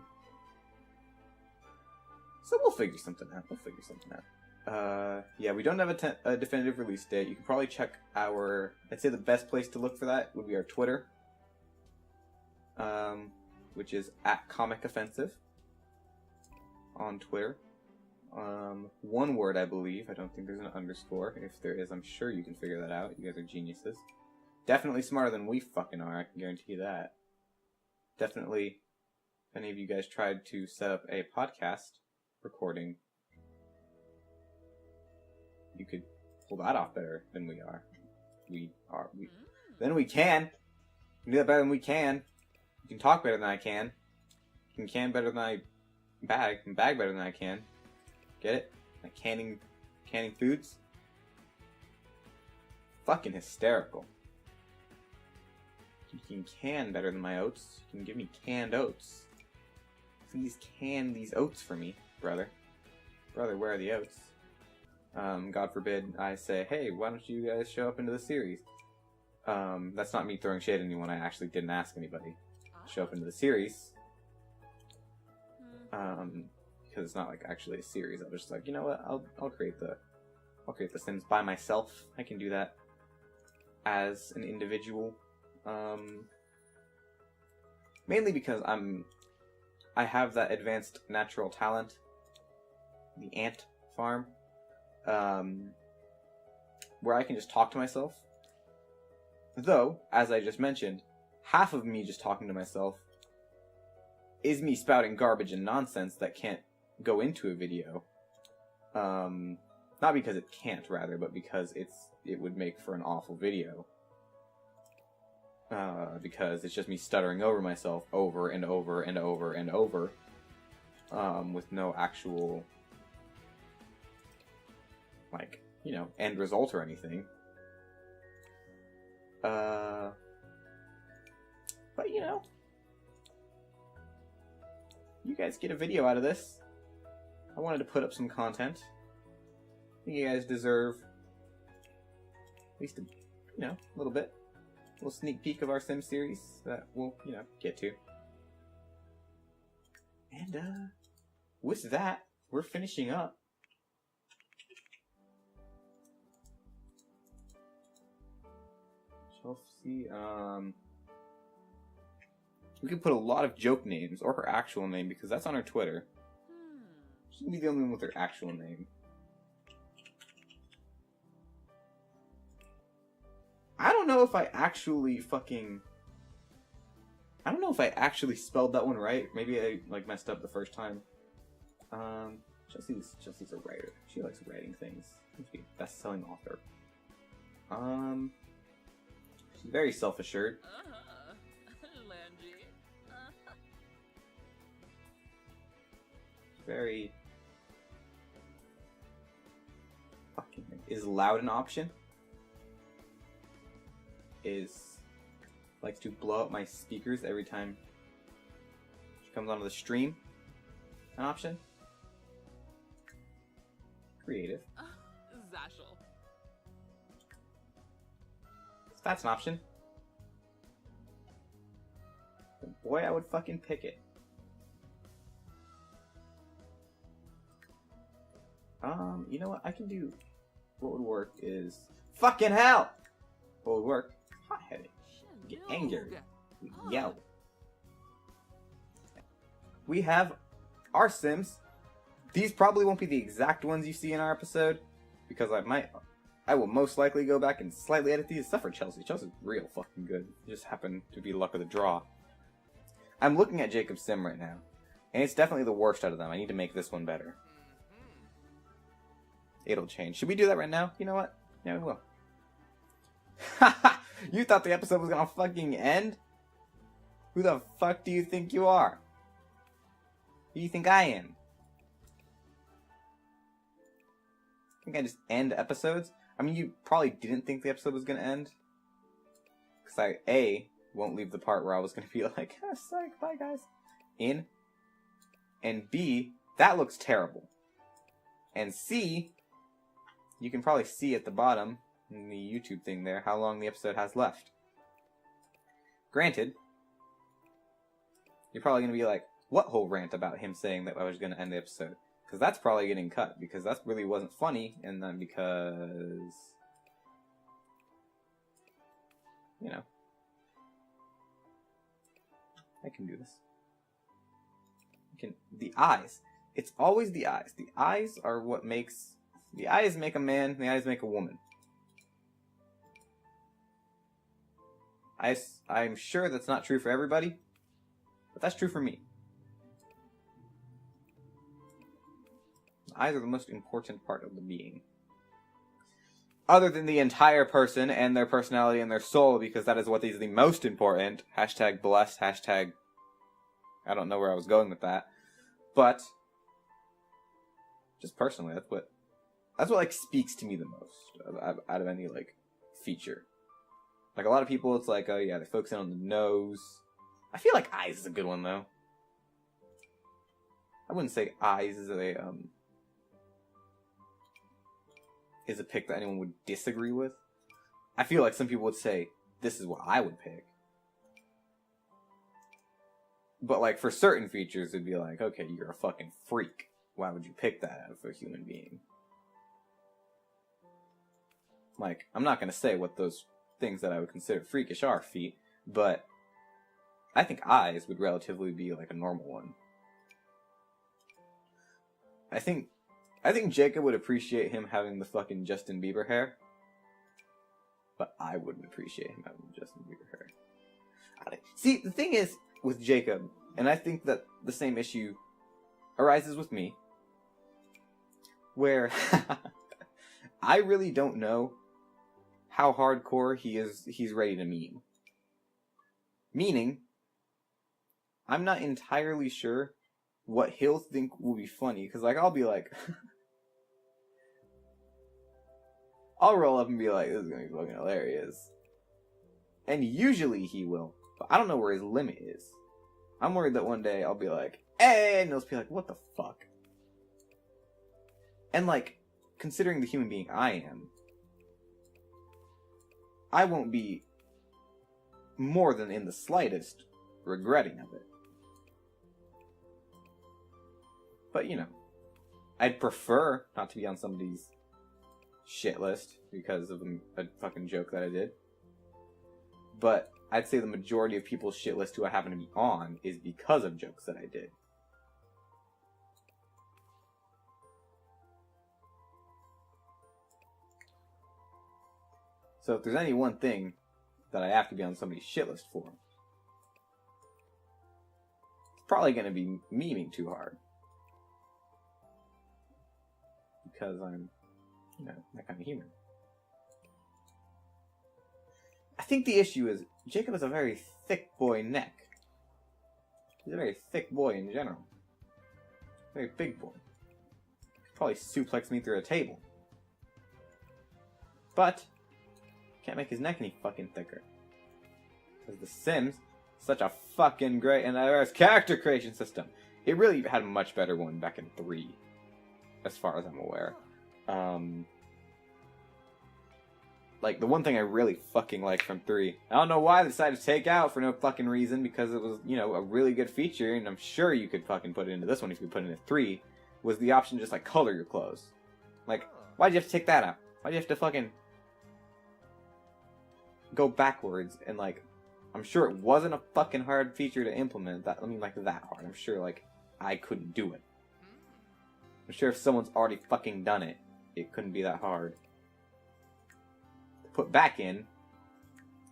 we'll figure something out. Yeah, we don't have a definitive release date. You can probably check our... I'd say the best place to look for that would be our Twitter, which is @ComicOffensive on Twitter. One word, I believe. I don't think there's an underscore. If there is, I'm sure you can figure that out. You guys are geniuses. Definitely smarter than we fucking are, I can guarantee you that. Definitely, if any of you guys tried to set up a podcast recording, you could pull that off better than we are. Then we can. You can do that better than we can. You can talk better than I can. You can better than I bag. And bag better than I can. Get it? Like canning foods? Fucking hysterical. You can can better than my oats. You can give me canned oats. Please can these oats for me, brother. Brother, where are the oats? God forbid I say, hey, why don't you guys show up into the series? That's not me throwing shade at anyone. I actually didn't ask anybody to show up into the series. Because it's not like actually a series. I'm just like, you know what? I'll create the Sims by myself. I can do that as an individual. Mainly because I have that advanced natural talent, the ant farm, where I can just talk to myself. Though, as I just mentioned, half of me just talking to myself is me spouting garbage and nonsense that can't go into a video. Not because it can't, rather, but because it would make for an awful video. Because it's just me stuttering over myself over and over and over and over, with no actual, like, you know, end result or anything. But, you know, you guys get a video out of this. I wanted to put up some content. I think you guys deserve at least a little bit. A little sneak peek of our Sim series that we'll, get to. And, with that, we're finishing up. Chelsea, we could put a lot of joke names, or her actual name, because that's on her Twitter. She's gonna be the only one with her actual name. I don't know if I actually spelled that one right. Maybe I, messed up the first time. Chelsea's a writer. She likes writing things. She's a best-selling author. She's very self-assured. Very... Fucking... Is loud an option? likes to blow up my speakers every time she comes onto the stream. An option. Creative. Zashel. If that's an option, then boy, I would fucking pick it. You know what? I can do. What would work is fucking hell. What would work? Hot-headed. Get angry. Yell. We have our Sims. These probably won't be the exact ones you see in our episode, because I will most likely go back and slightly edit these, except for Chelsea. Chelsea's real fucking good. It just happened to be luck of the draw. I'm looking at Jacob's Sim right now, and it's definitely the worst out of them. I need to make this one better. It'll change. Should we do that right now? You know what? Yeah, we will. You thought the episode was gonna fucking end? Who the fuck do you think you are? Who do you think I am? Think I just end episodes? I mean, you probably didn't think the episode was gonna end. Because I, A, won't leave the part where I was gonna be like, ah, psych, bye guys. In. And B, that looks terrible. And C, you can probably see at the bottom, in the YouTube thing there, how long the episode has left. Granted, you're probably going to be like, what whole rant about him saying that I was going to end the episode? Because that's probably getting cut, because that really wasn't funny, and then because, you know, I can do this. The eyes. It's always the eyes. The eyes are what makes... The eyes make a man, the eyes make a woman. I'm sure that's not true for everybody, but that's true for me. The eyes are the most important part of the being. Other than the entire person and their personality and their soul, because that is what is the most important. Hashtag blessed, hashtag... I don't know where I was going with that. But, just personally, that's what like speaks to me the most out of any like feature. Like a lot of people, it's like, oh yeah, they're focusing on the nose. I feel like eyes is a good one though. I wouldn't say eyes is a pick that anyone would disagree with. I feel like some people would say this is what I would pick. But like for certain features, it'd be like, okay, you're a fucking freak. Why would you pick that out of a human being? Like, I'm not going to say what those things that I would consider freakish are, feet, but I think eyes would relatively be like a normal one. I think Jacob would appreciate him having the fucking Justin Bieber hair, but I wouldn't appreciate him having the Justin Bieber hair. See, the thing is with Jacob, and I think that the same issue arises with me, where I really don't know how hardcore he's ready to meme. Meaning, I'm not entirely sure what he'll think will be funny, because like I'll be like I'll roll up and be like, this is gonna be fucking hilarious. And usually he will, but I don't know where his limit is. I'm worried that one day I'll be like, hey, and he'll be like, what the fuck? And like, considering the human being I am, I won't be more than in the slightest regretting of it. But, you know, I'd prefer not to be on somebody's shit list because of a fucking joke that I did. But I'd say the majority of people's shit list who I happen to be on is because of jokes that I did. So if there's any one thing that I have to be on somebody's shit list for, it's probably going to be memeing too hard. Because I'm, you know, that kind of human. I think the issue is, Jacob has a very thick boy neck. He's a very thick boy in general. Very big boy. He'd probably suplex me through a table. But Can't make his neck any fucking thicker. Because The Sims, such a fucking great and diverse character creation system. It really had a much better one back in 3, as far as I'm aware. Like, the one thing I really fucking liked from 3, I don't know why they decided to take out for no fucking reason, because it was, you know, a really good feature, and I'm sure you could fucking put it into this one if you put it into 3, was the option to just, like, color your clothes. Like, why'd you have to take that out? Why'd you have to fucking go backwards and, like, I'm sure it wasn't a fucking hard feature to implement. That, I mean, like, that hard. I'm sure, like, I couldn't do it. I'm sure if someone's already fucking done it, it couldn't be that hard. Put back in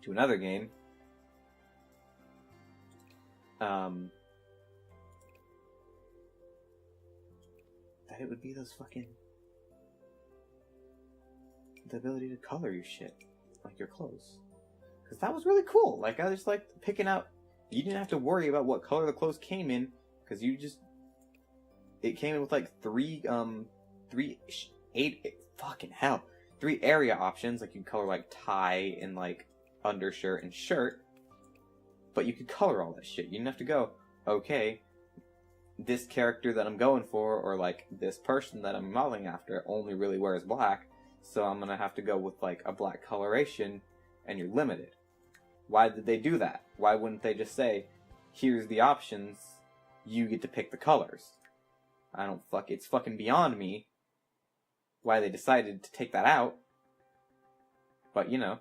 to another game. That it would be those fucking... the ability to color your shit. Like your clothes. Because that was really cool. Like, I just liked picking out... You didn't have to worry about what color the clothes came in. Because you just... It came in with like 3 area options. Like, you could color like tie and like undershirt and shirt. But you could color all that shit. You didn't have to go, okay, this character that I'm going for, or like this person that I'm modeling after only really wears black. So I'm gonna have to go with like a black coloration, and you're limited. Why did they do that? Why wouldn't they just say, here's the options, you get to pick the colors? It's fucking beyond me why they decided to take that out. But, you know,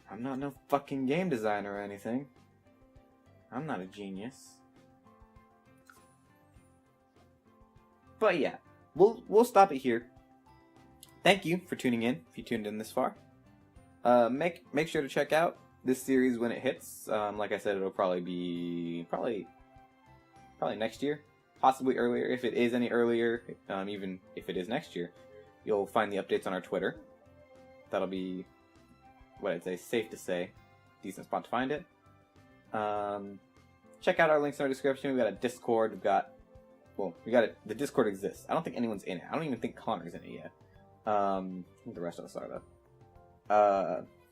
I'm not no fucking game designer or anything. I'm not a genius. But yeah, we'll stop it here. Thank you for tuning in, if you tuned in this far. Make sure to check out this series when it hits. Like I said, it'll probably be probably next year, possibly earlier. If it is any earlier, even if it is next year, you'll find the updates on our Twitter. That'll be what I'd say safe to say, decent spot to find it. Check out our links in our description. We've got a Discord. The Discord exists. I don't think anyone's in it. I don't even think Connor's in it yet. I think the rest of us are though.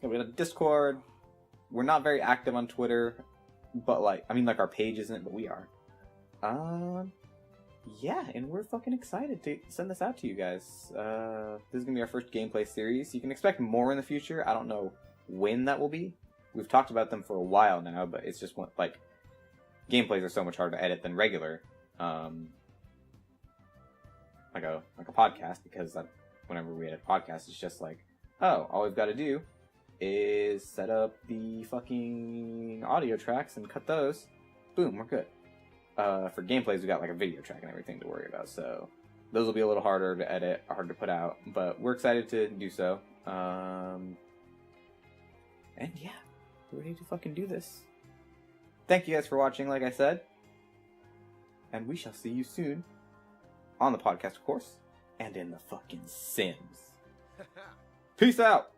We got a Discord. We're not very active on Twitter, but our page isn't, but we are. Yeah, and we're fucking excited to send this out to you guys. This is gonna be our first gameplay series. You can expect more in the future. I don't know when that will be. We've talked about them for a while now, but it's just gameplays are so much harder to edit than regular, like a podcast, because whenever we edit podcasts, it's just like, oh, all we've got to do is set up the fucking audio tracks and cut those. Boom, we're good. For gameplays, we got like a video track and everything to worry about, so those will be a little harder to edit, hard to put out, but we're excited to do so. And yeah, we're ready to fucking do this. Thank you guys for watching, like I said, and we shall see you soon on the podcast, of course, and in the fucking Sims. Peace out!